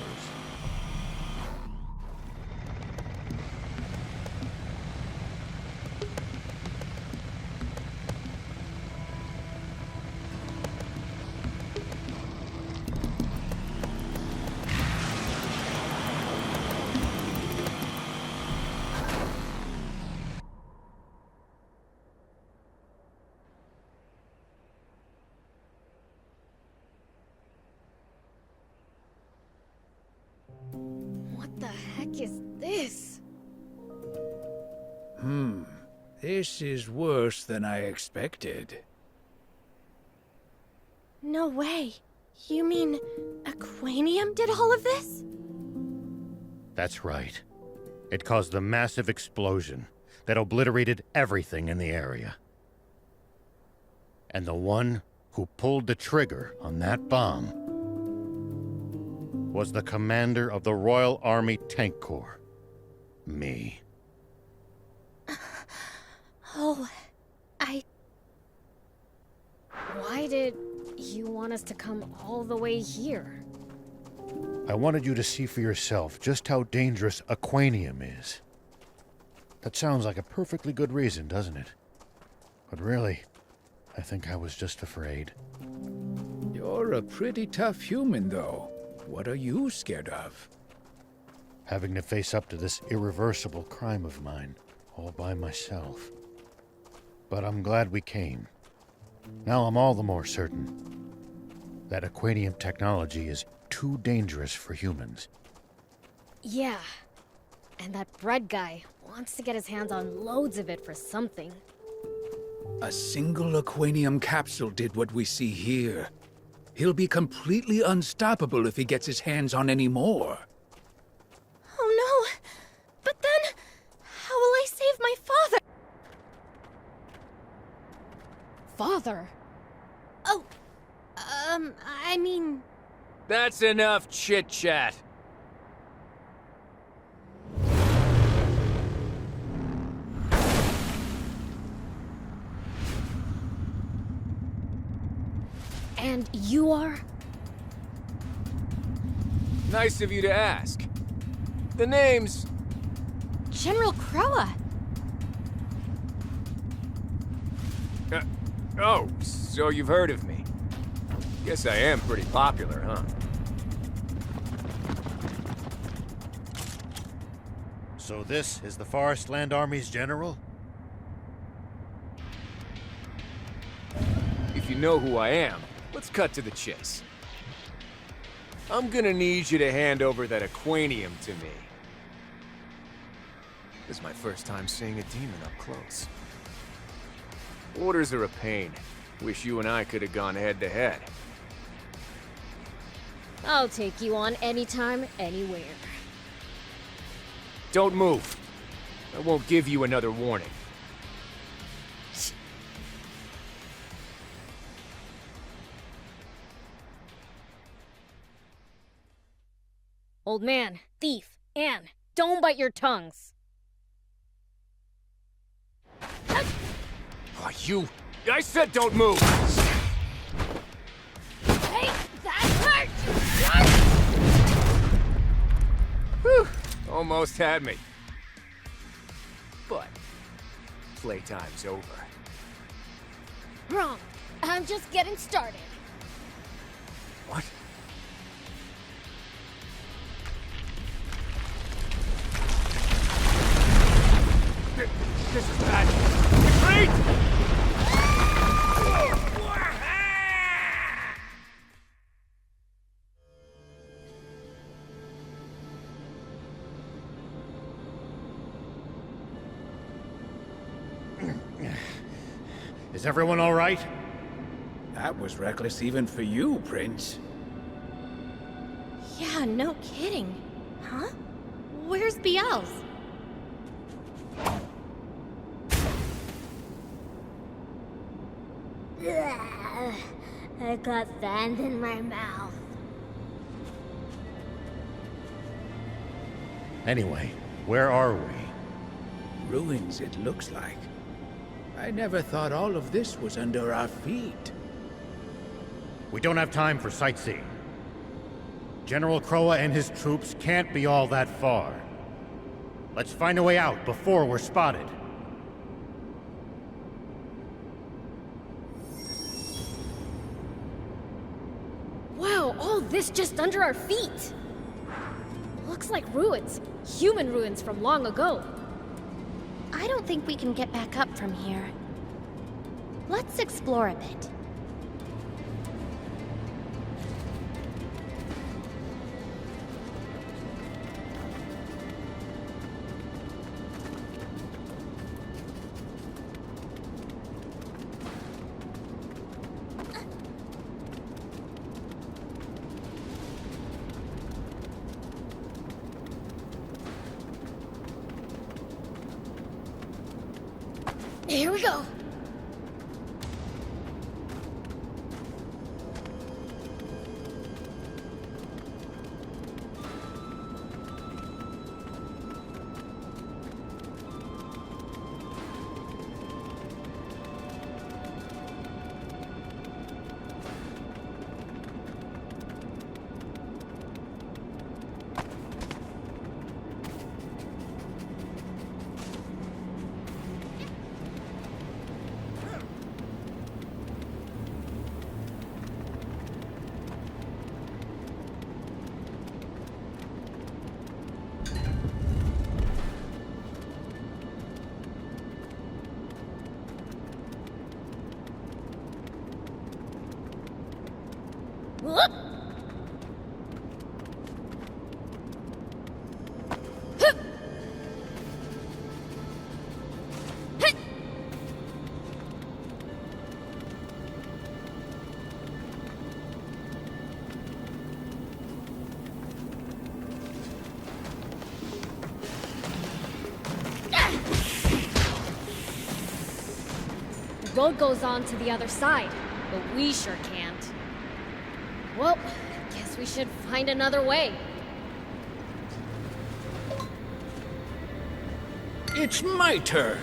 What the heck is this? This is worse than I expected. No way. You mean Aquanium did all of this? That's right. It caused a massive explosion that obliterated everything in the area. And the one who pulled the trigger on that bomb was the commander of the Royal Army Tank Corps. Me. Oh, Why did you want us to come all the way here? I wanted you to see for yourself just how dangerous Aquanium is. That sounds like a perfectly good reason, doesn't it? But really, I think I was just afraid. You're a pretty tough human, though. What are you scared of? Having to face up to this irreversible crime of mine, all by myself. But I'm glad we came. Now I'm all the more certain that Aquanium technology is too dangerous for humans. Yeah. And that bread guy wants to get his hands on loads of it for something. A single Aquanium capsule did what we see here. He'll be completely unstoppable if he gets his hands on any more. Oh no! But then, how will I save my father? Father? Oh, I mean... That's enough chit-chat. And you are? Nice of you to ask. The name's... General Croa. Oh, so you've heard of me. Guess I am pretty popular, huh? So this is the Forest Land Army's general? If you know who I am, let's cut to the chase. I'm gonna need you to hand over that Aquanium to me. This is my first time seeing a demon up close. Orders are a pain. Wish you and I could have gone head-to-head. I'll take you on anytime, anywhere. Don't move. I won't give you another warning. Old man, thief, Anne, don't bite your tongues. Oh, you... I said don't move! Hey, that hurt! Whew, almost had me. But, playtime's over. Wrong. I'm just getting started. What? This is bad. Retreat! Is everyone all right? That was reckless even for you, Prince. Yeah, no kidding. Huh? Where's Biel's? I got sand in my mouth. Anyway, where are we? Ruins, it looks like. I never thought all of this was under our feet. We don't have time for sightseeing. General Croa and his troops can't be all that far. Let's find a way out before we're spotted. Wow, all this just under our feet! Looks like ruins. Human ruins from long ago. I don't think we can get back up from here. Let's explore a bit. Here we go. Whoop! road goes on to the other side, but we sure can't. Well, guess we should find another way. It's my turn.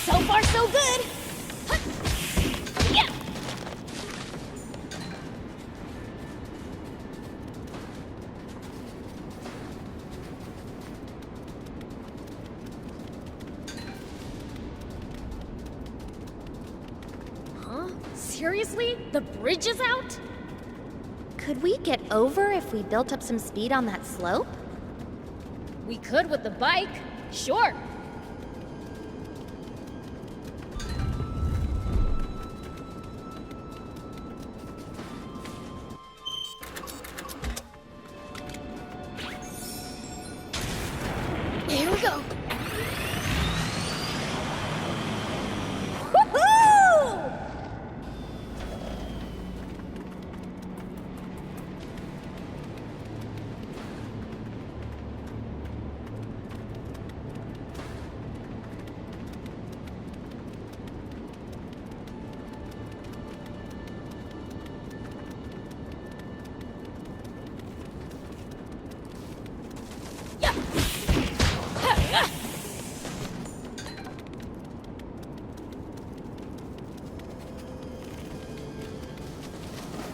So far, so good! Yeah. Huh? Seriously? The bridge is out? Could we get over if we built up some speed on that slope? We could with the bike, sure. Here we go. Woohoo!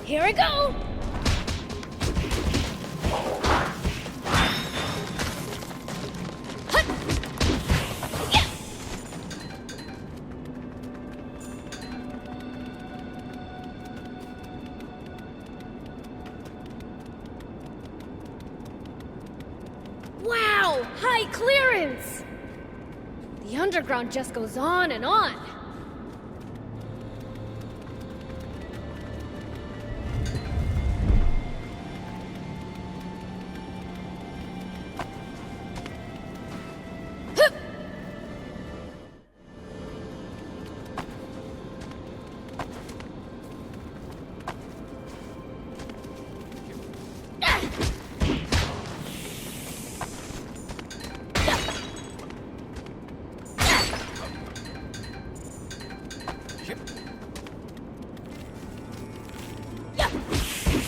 Here we go! Wow! High clearance! The underground just goes on and on.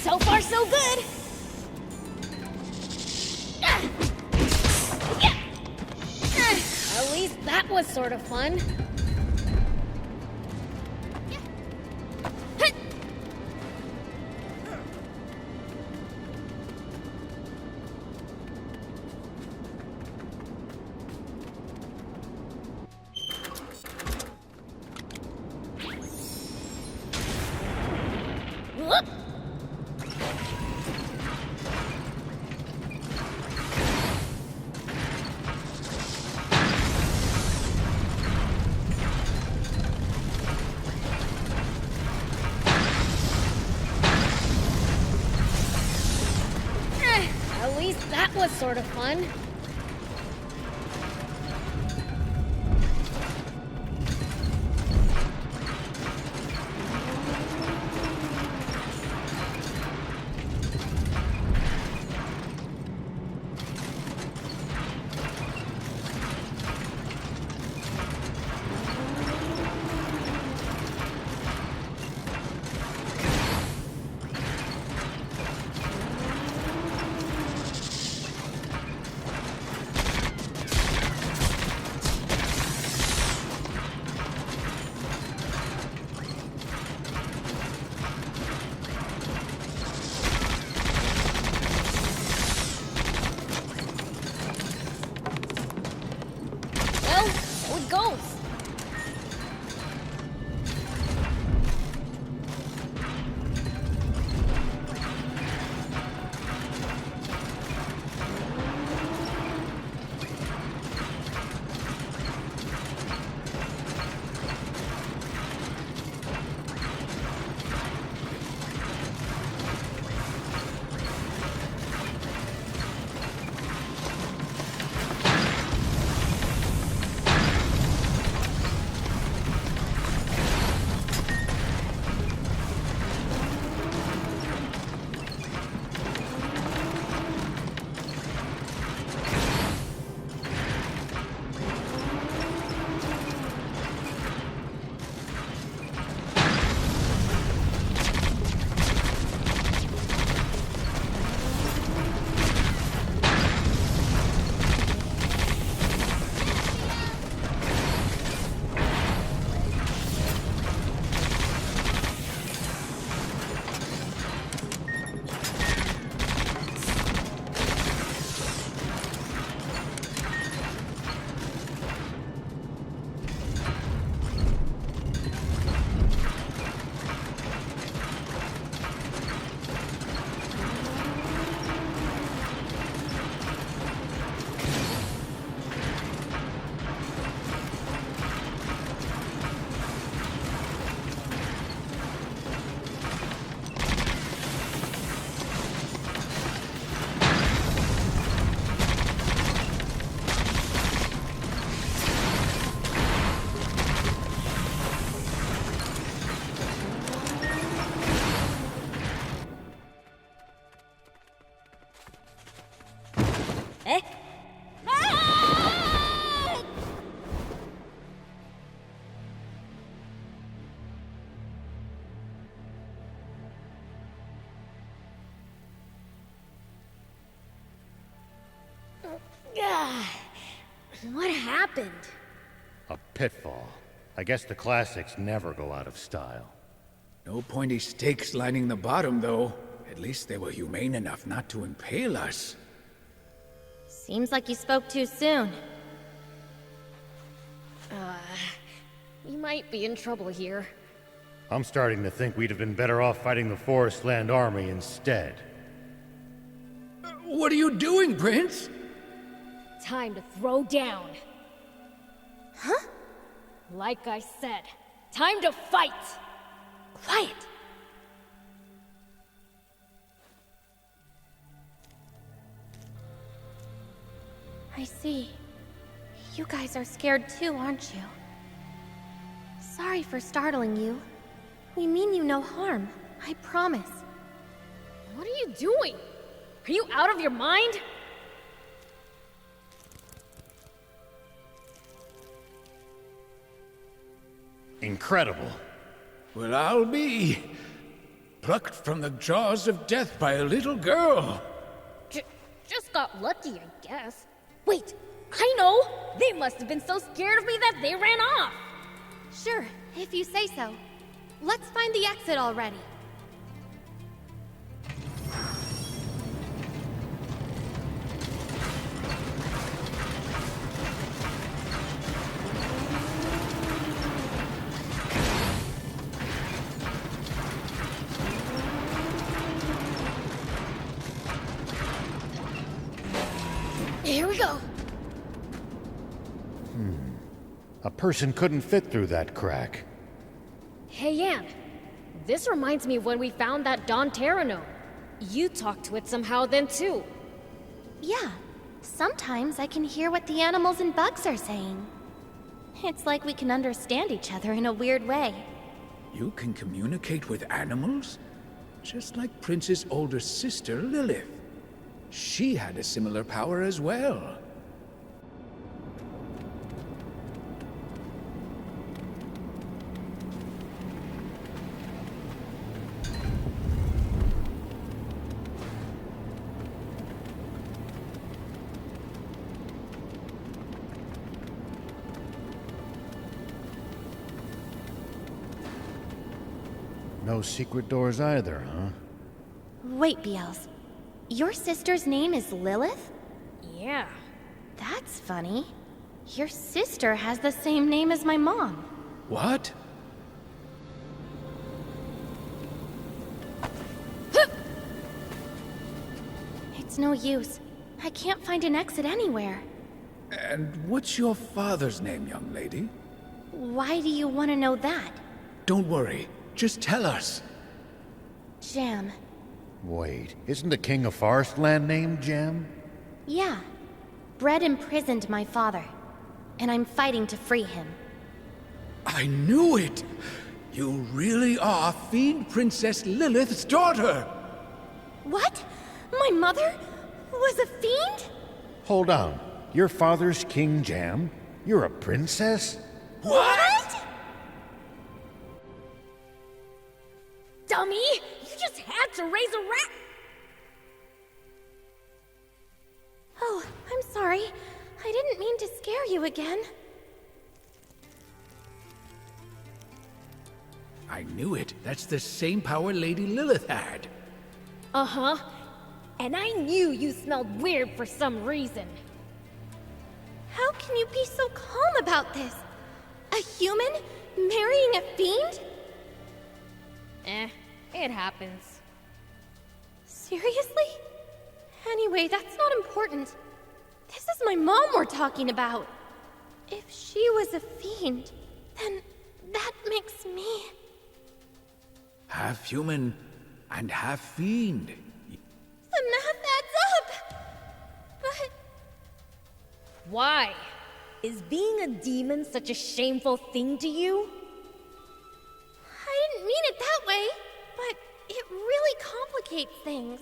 So far, so good! At least that was sort of fun. Whoop! At least that was sort of fun. What happened? A pitfall. I guess the classics never go out of style. No pointy stakes lining the bottom, though. At least they were humane enough not to impale us. Seems like you spoke too soon. We might be in trouble here. I'm starting to think we'd have been better off fighting the Forest Land Army instead. What are you doing, Prince? Time to throw down. Huh? Like I said, time to fight! Quiet! I see. You guys are scared too, aren't you? Sorry for startling you. We mean you no harm, I promise. What are you doing? Are you out of your mind? Incredible. Well, I'll be plucked from the jaws of death by a little girl. Just got lucky, I guess. Wait, I know! They must have been so scared of me that they ran off! Sure, if you say so. Let's find the exit already. Here we go. A person couldn't fit through that crack. Hey, Anne. This reminds me of when we found that Don Terrano. You talked to it somehow then, too. Yeah. Sometimes I can hear what the animals and bugs are saying. It's like we can understand each other in a weird way. You can communicate with animals? Just like Prince's older sister, Lilith. She had a similar power as well. No secret doors either, huh? Wait, Biels. Your sister's name is Lilith? Yeah. That's funny. Your sister has the same name as my mom. What? It's no use. I can't find an exit anywhere. And what's your father's name, young lady? Why do you want to know that? Don't worry. Just tell us. Jam. Wait, isn't the king of Forestland named Jam? Yeah. Brett imprisoned my father. And I'm fighting to free him. I knew it! You really are Fiend Princess Lilith's daughter! What? My mother was a fiend? Hold on. Your father's King Jam? You're a princess? What? Dummy! You just had to raise a rat! Oh, I'm sorry. I didn't mean to scare you again. I knew it. That's the same power Lady Lilith had. Uh-huh. And I knew you smelled weird for some reason. How can you be so calm about this? A human marrying a fiend? It happens. Seriously? Anyway, that's not important. This is my mom we're talking about. If she was a fiend, then that makes me... Half human and half fiend. The math adds up! But... Why? Is being a demon such a shameful thing to you? I didn't mean it that way, but it really complicates things.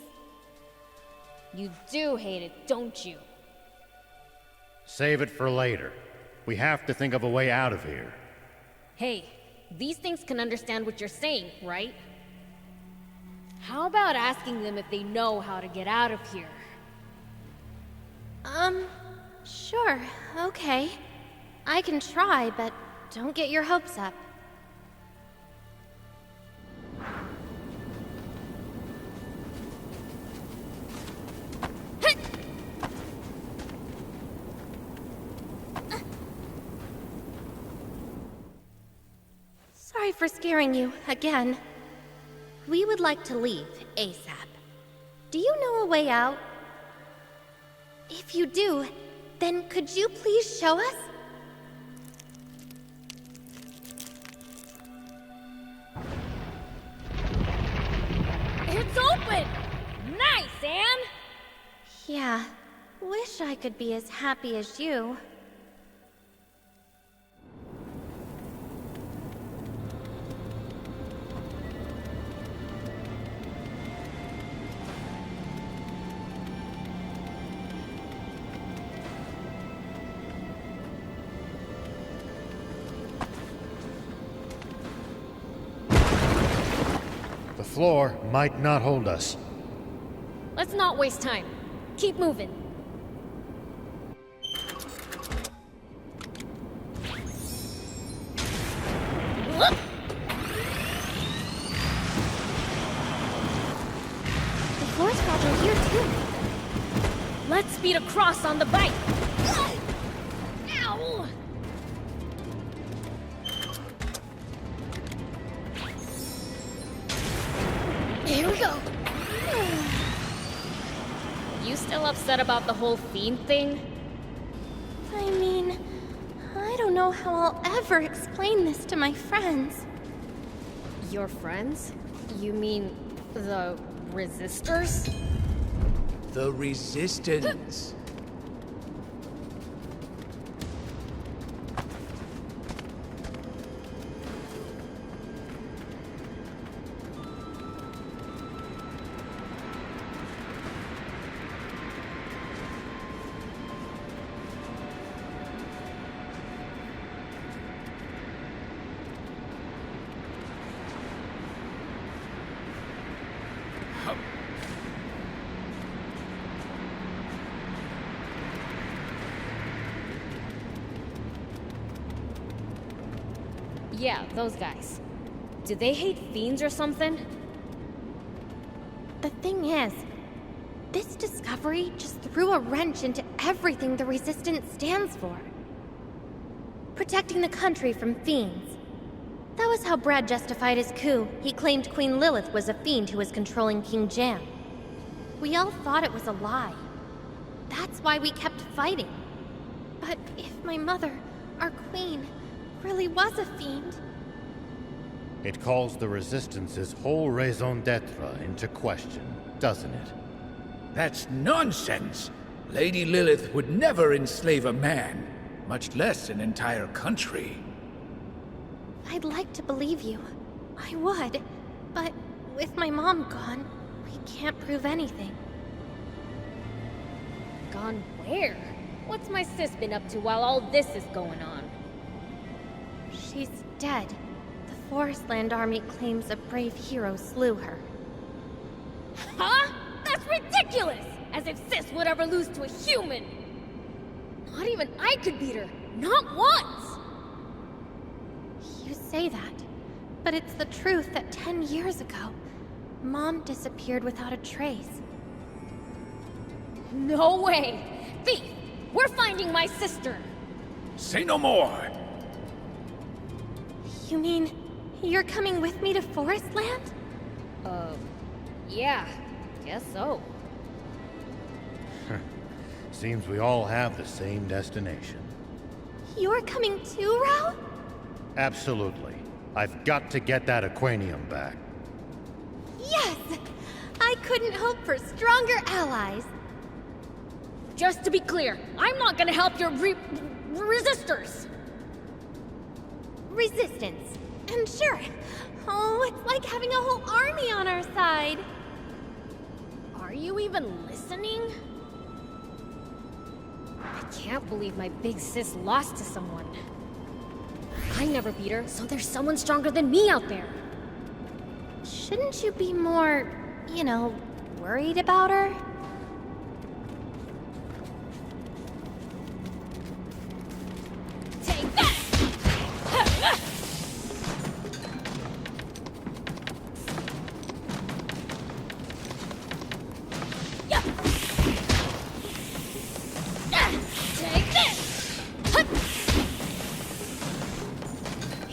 You do hate it, don't you? Save it for later. We have to think of a way out of here. Hey, these things can understand what you're saying, right? How about asking them if they know how to get out of here? Sure, okay. I can try, but don't get your hopes up. Sorry for scaring you, again. We would like to leave ASAP. Do you know a way out? If you do, then could you please show us? It's open! Nice, Anne! Yeah, wish I could be as happy as you. The floor might not hold us. Let's not waste time. Keep moving. The floor's fragile here, too. Let's speed across on the bike. Ow! Here we go. You still upset about the whole fiend thing? I mean, I don't know how I'll ever explain this to my friends. Your friends? You mean the resistors? The resistance. Yeah, those guys. Do they hate fiends or something? The thing is, this discovery just threw a wrench into everything the Resistance stands for. Protecting the country from fiends. That was how Brad justified his coup. He claimed Queen Lilith was a fiend who was controlling King Jam. We all thought it was a lie. That's why we kept fighting. But if my mother, our queen, really was a fiend... It calls the Resistance's whole raison d'etre into question, doesn't it? That's nonsense! Lady Lilith would never enslave a man, much less an entire country. I'd like to believe you. I would. But with my mom gone, we can't prove anything. Gone where? What's my sis been up to while all this is going on? She's dead. The Forestland Army claims a brave hero slew her. Huh? That's ridiculous! As if sis would ever lose to a human! Not even I could beat her. Not once! You say that, but it's the truth that 10 years ago, Mom disappeared without a trace. No way! Thief! We're finding my sister! Say no more! You mean, you're coming with me to Forestland? Yeah, guess so. Seems we all have the same destination. You're coming too, Rao? Absolutely. I've got to get that aquanium back. Yes! I couldn't hope for stronger allies. Just to be clear, I'm not gonna help your resistors! Resistance. And sure. Oh, it's like having a whole army on our side. Are you even listening? I can't believe my big sis lost to someone. I never beat her, so there's someone stronger than me out there. Shouldn't you be more, you know, worried about her?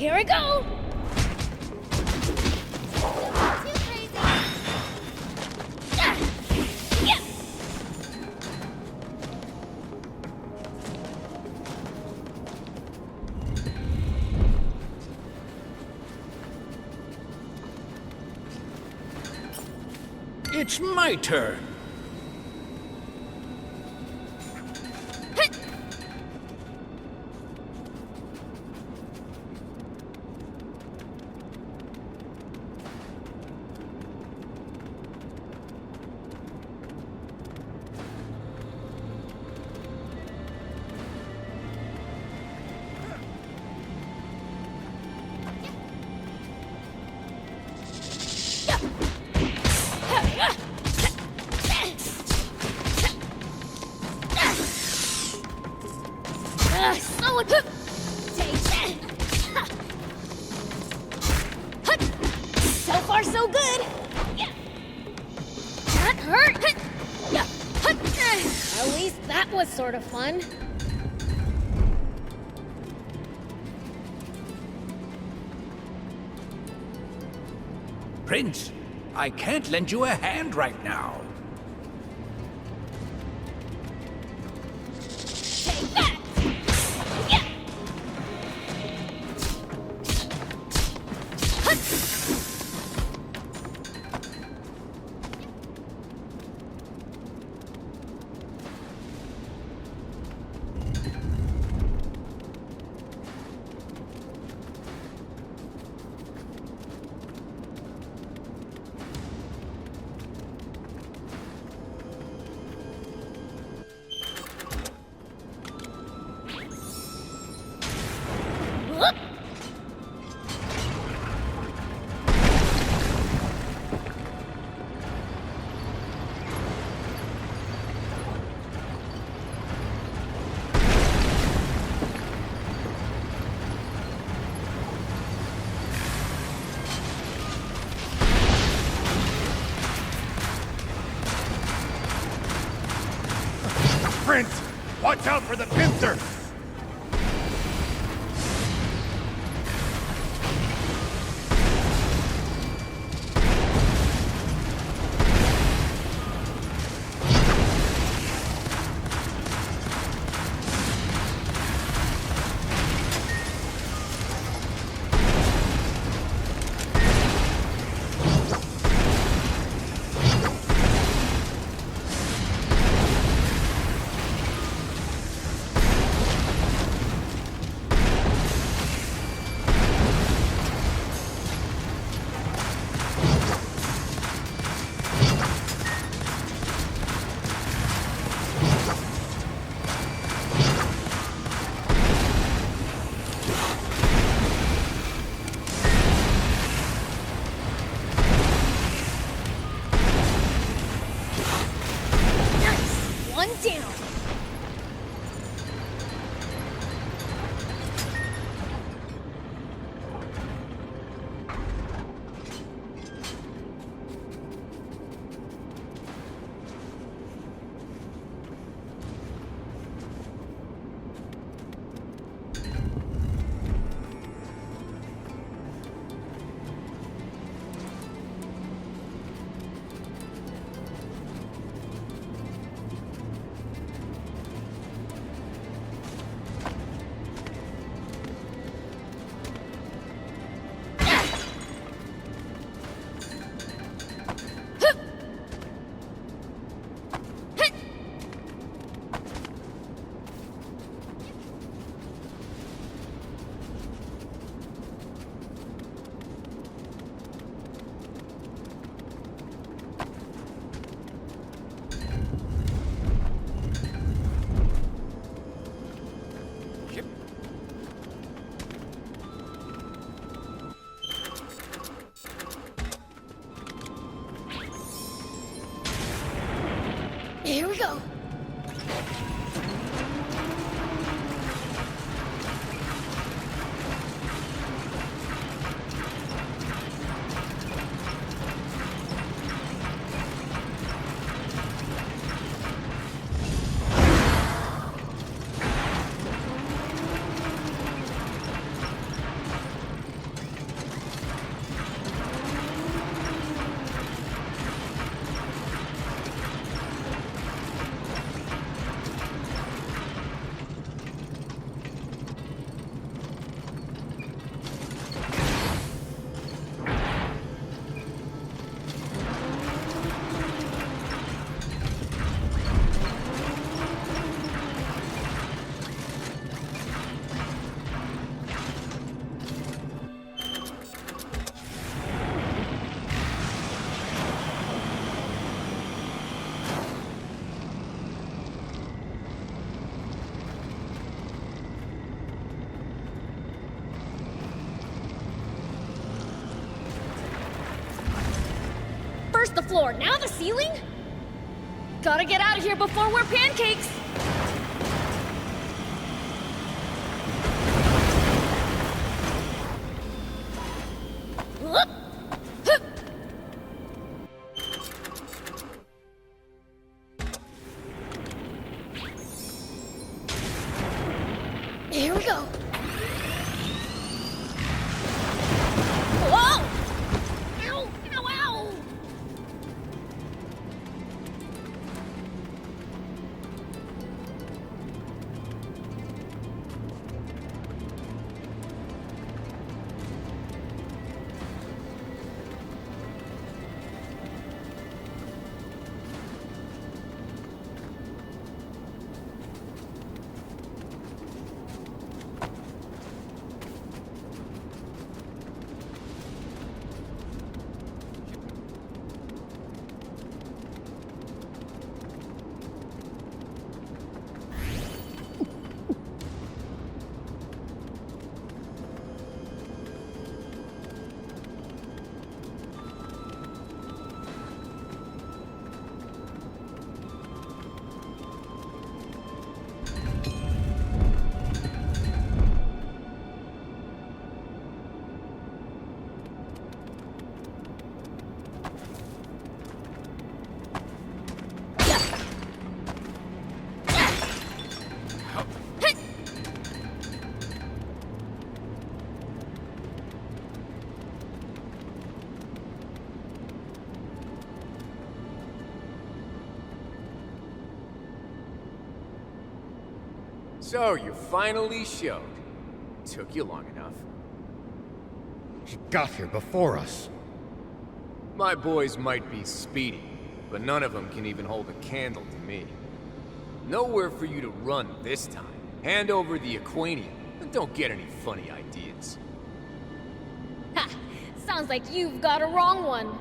Here I go! Too crazy. Yeah. It's my turn. Someone take that. So far, so good. That hurt. At least that was sort of fun. Prince, I can't lend you a hand right now. Take that. Yeah. Whoop. Prince, watch out for the pincer! One down. Here we go. First the floor, now the ceiling? Gotta get out of here before we're pancakes! Here we go. Whoa! Ow! Ow! Ow! So, you finally showed. Took you long enough. She got here before us. My boys might be speedy, but none of them can even hold a candle to me. Nowhere for you to run this time. Hand over the Aquanium, and don't get any funny ideas. Ha! Sounds like you've got a wrong one.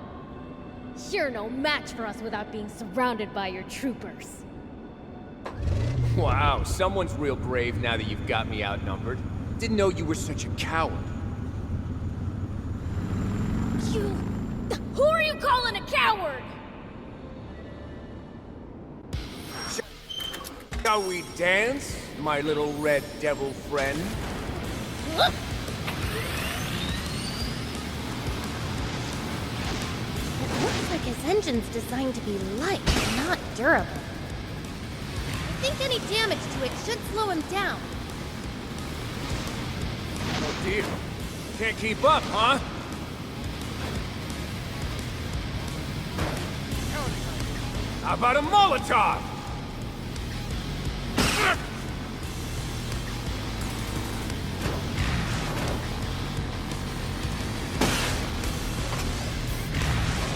You're no match for us without being surrounded by your troopers. Wow, someone's real brave now that you've got me outnumbered. Didn't know you were such a coward. You... Who are you calling a coward? Shall we dance, my little red devil friend? It looks like his engine's designed to be light, not durable. I think any damage to it should slow him down. Oh dear. Can't keep up, huh? How about a Molotov?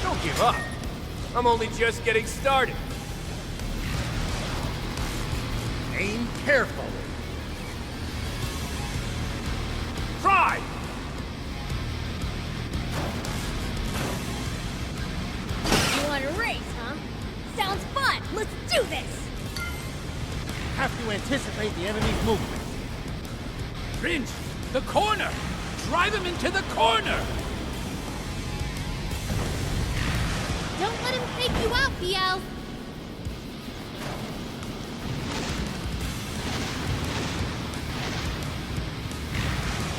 Don't give up. I'm only just getting started. Aim carefully. Try! You want to race, huh? Sounds fun! Let's do this! Have to anticipate the enemy's movement. Prince, the corner! Drive him into the corner! Don't let him take you out, BL!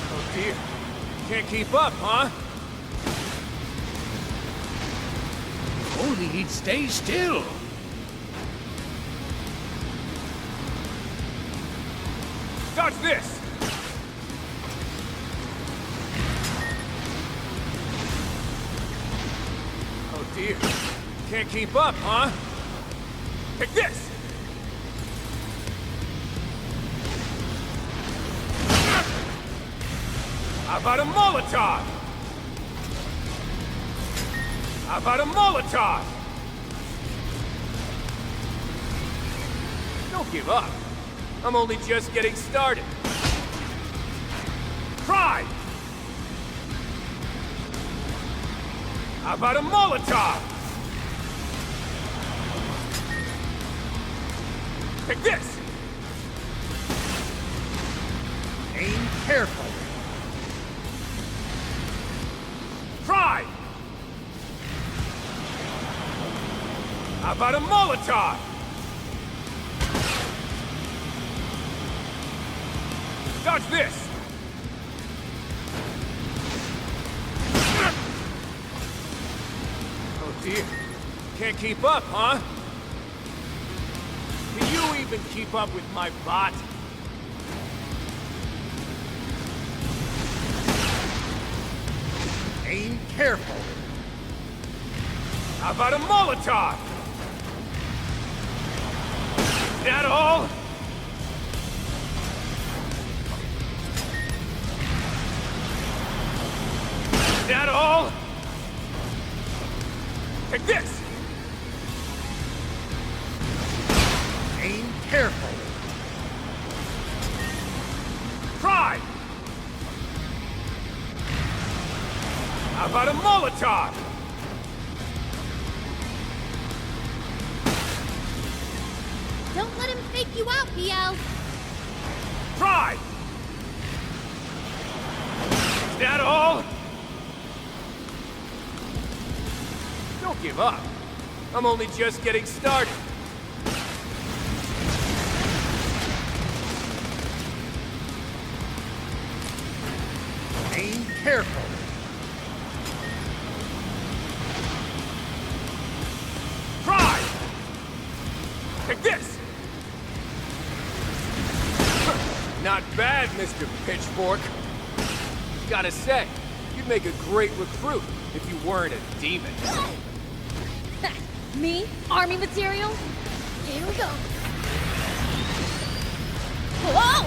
Oh dear. Can't keep up, huh? Only he'd stay still. Dodge this! Oh dear. Can't keep up, huh? Take this! How about a Molotov? How about a Molotov? Don't give up. I'm only just getting started. Try! How about a Molotov? Take this! Aim carefully. Try! How about a Molotov? Dodge this! Oh dear. Can't keep up, huh? Can you even keep up with my bot? Aim careful. How about a Molotov? Is that all? Is that all? Take this! Aim careful. Try! How about a Molotov? Don't let him fake you out, PL. Try! Is that all? Don't give up. I'm only just getting started. Aim careful. Try! Take this! Not bad, Mr. Pitchfork. Gotta say, you'd make a great recruit if you weren't a demon. Me? Army material? Here we go. Whoa!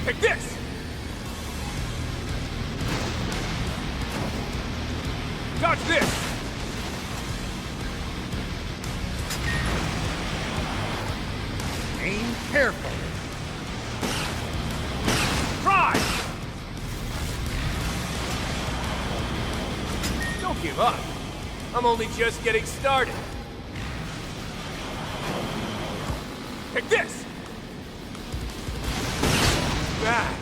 Take this! Dodge this! Aim careful. Try! Don't give up. I'm only just getting started. Take this! Ah.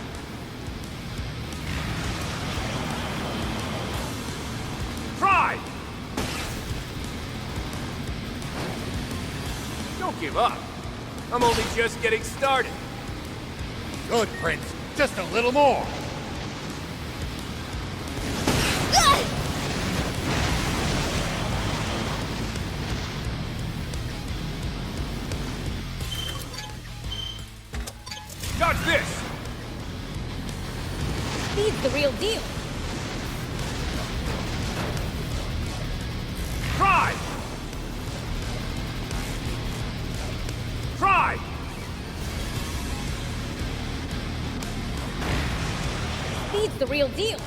Try! Don't give up. I'm only just getting started. Good, Prince. Just a little more. Dodge this! Speed's the real deal. Try! Try! Speed's the real deal.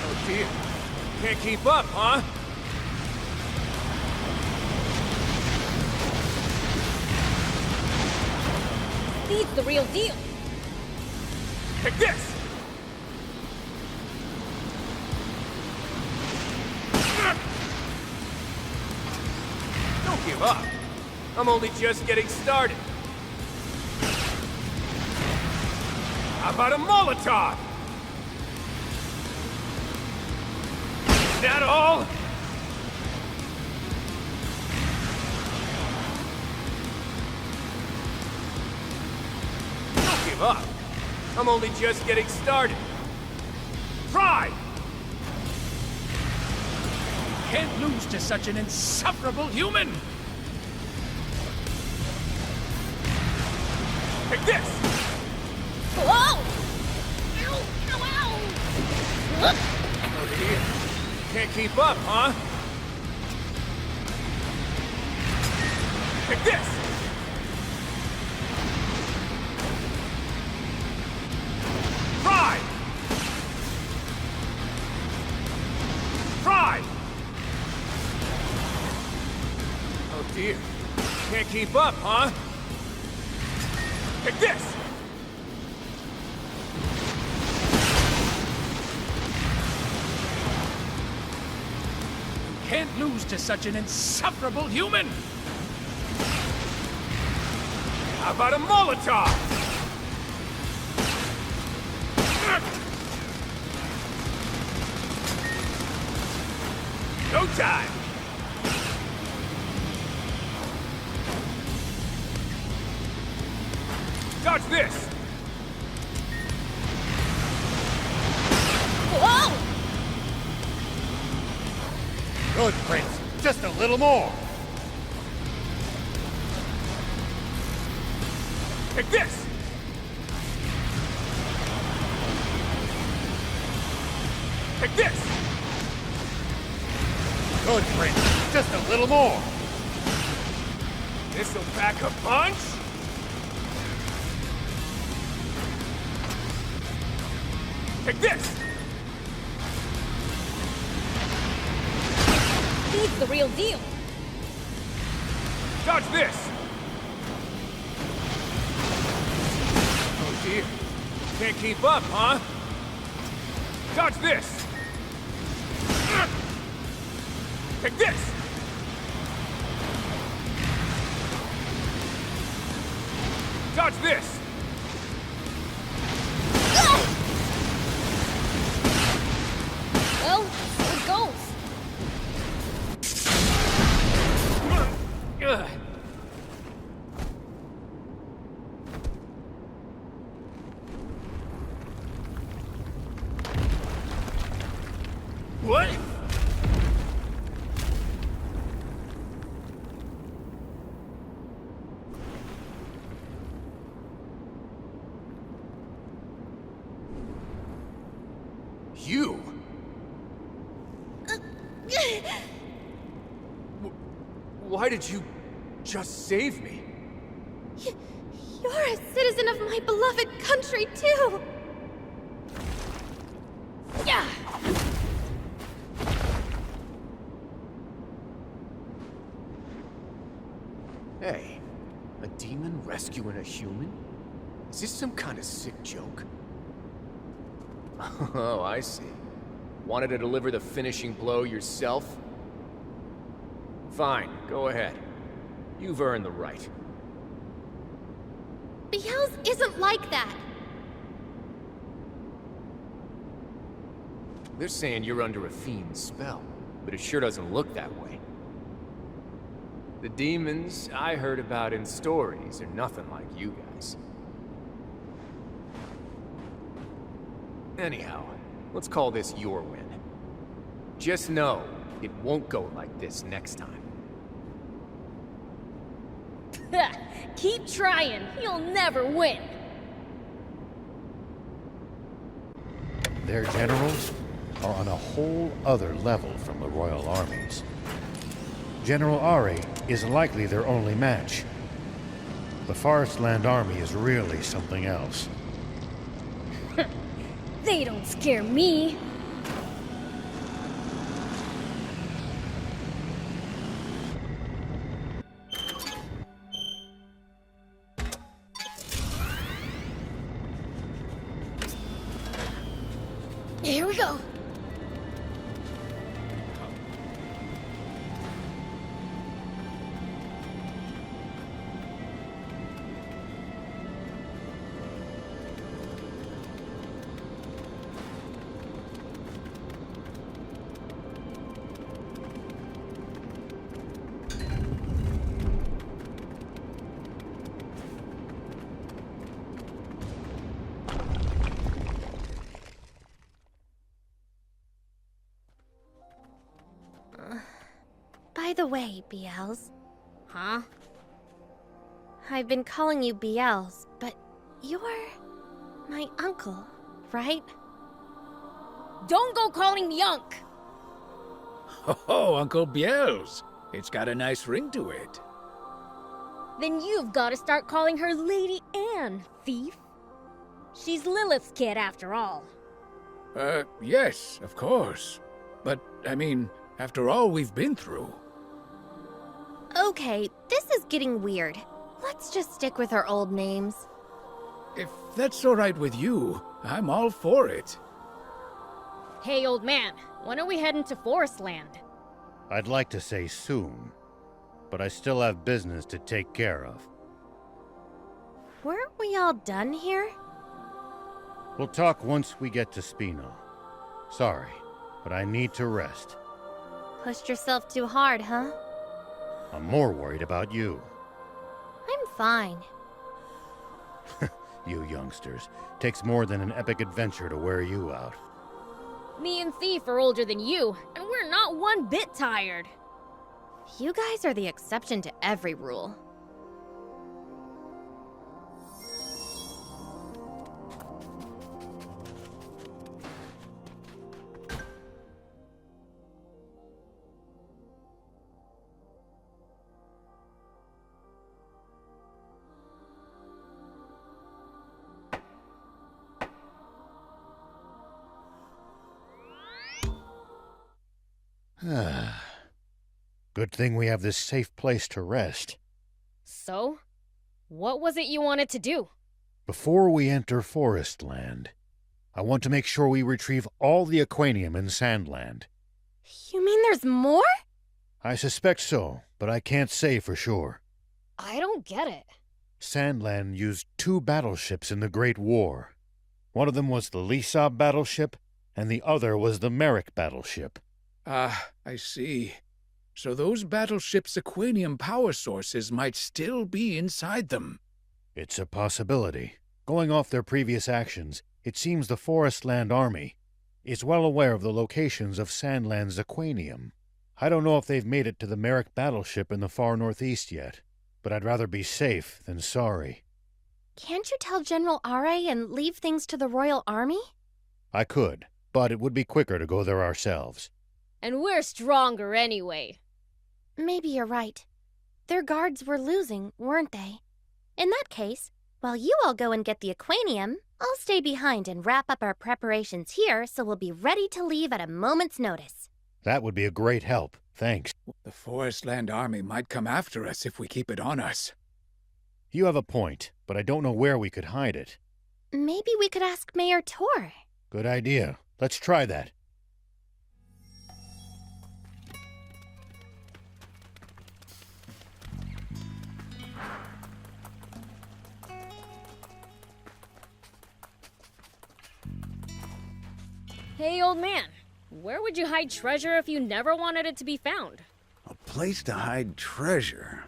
Oh dear. Can't keep up, huh? Speed's the real deal. Take this! Don't give up. I'm only just getting started. How about a Molotov? Is that all? Don't give up. I'm only just getting started. Try! Can't lose to such an insufferable human! Take this! Whoa! Ow! Ow! Ow! Oh dear. Can't keep up, huh? Take this! Try! Try! Oh dear. Can't keep up, huh? Take this! Can't lose to such an insufferable human! How about a Molotov? Showtime! Dodge this! Whoa! Good, Prince. Just a little more. Take this! Take this! Good, Prince. Just a little more. This'll pack a punch? Take this! He's the real deal. Dodge this! Oh dear. Can't keep up, huh? Dodge this! Take this! Dodge this! Well, so it goes. Ugh. What? You? Why did you just save me? You're a citizen of my beloved country, too! Yeah! Hey, a demon rescuing a human? Is this some kind of sick joke? Oh, I see. Wanted to deliver the finishing blow yourself? Fine, go ahead. You've earned the right. Biel's isn't like that. They're saying you're under a fiend's spell, but it sure doesn't look that way. The demons I heard about in stories are nothing like you guys. Anyhow, let's call this your win. Just know, it won't go like this next time. Keep trying. You'll never win. Their generals are on a whole other level from the royal armies. General Ari is likely their only match. The Forestland army is really something else. They don't scare me. Here we go. By the way, BLs. Huh? I've been calling you BLs, but you're my uncle, right? Don't go calling me Unc. Oh, Uncle Biel's. It's got a nice ring to it. Then you've got to start calling her Lady Anne, thief. She's Lilith's kid, after all. Yes, of course. But, I mean, after all we've been through. Okay, this is getting weird. Let's just stick with our old names. If that's all right with you, I'm all for it. Hey, old man, when are we heading to Forestland? I'd like to say soon, but I still have business to take care of. Weren't we all done here? We'll talk once we get to Spino. Sorry, but I need to rest. Pushed yourself too hard, huh? I'm more worried about you. I'm fine. You youngsters. Takes more than an epic adventure to wear you out. Me and Thief are older than you, and we're not one bit tired. You guys are the exception to every rule. Good thing we have this safe place to rest. So, what was it you wanted to do? Before we enter Forest Land, I want to make sure we retrieve all the Aquanium in Sandland. You mean there's more? I suspect so, but I can't say for sure. I don't get it. Sandland used 2 battleships in the Great War. One of them was the Lisab battleship, and the other was the Merrick battleship. Ah, I see. So those battleships' Aquanium power sources might still be inside them. It's a possibility. Going off their previous actions, it seems the Forestland Army is well aware of the locations of Sandland's Aquanium. I don't know if they've made it to the Merrick battleship in the far northeast yet, but I'd rather be safe than sorry. Can't you tell General Are and leave things to the Royal Army? I could, but it would be quicker to go there ourselves. And we're stronger anyway. Maybe you're right. Their guards were losing, weren't they? In that case, while you all go and get the Aquanium, I'll stay behind and wrap up our preparations here so we'll be ready to leave at a moment's notice. That would be a great help, thanks. The Forestland Army might come after us if we keep it on us. You have a point, but I don't know where we could hide it. Maybe we could ask Mayor Tor. Good idea. Let's try that. Hey, old man. Where would you hide treasure if you never wanted it to be found? A place to hide treasure?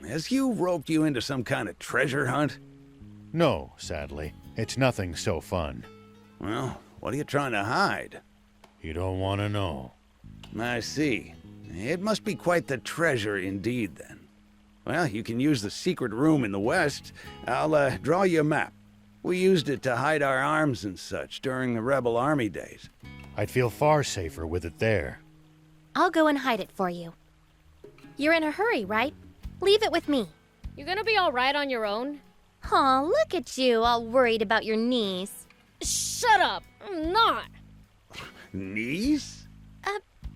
Has you roped you into some kind of treasure hunt? No, sadly. It's nothing so fun. Well, what are you trying to hide? You don't want to know. I see. It must be quite the treasure indeed, then. Well, you can use the secret room in the west. I'll draw you a map. We used it to hide our arms and such during the rebel army days. I'd feel far safer with it there. I'll go and hide it for you. You're in a hurry, right? Leave it with me. You gonna be alright on your own? Aw, look at you, all worried about your knees. Shut up! I'm not! Knees?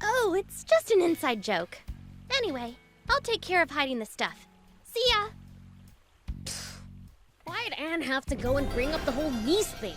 Oh, it's just an inside joke. Anyway, I'll take care of hiding the stuff. See ya! Why'd Anne have to go and bring up the whole niece thing?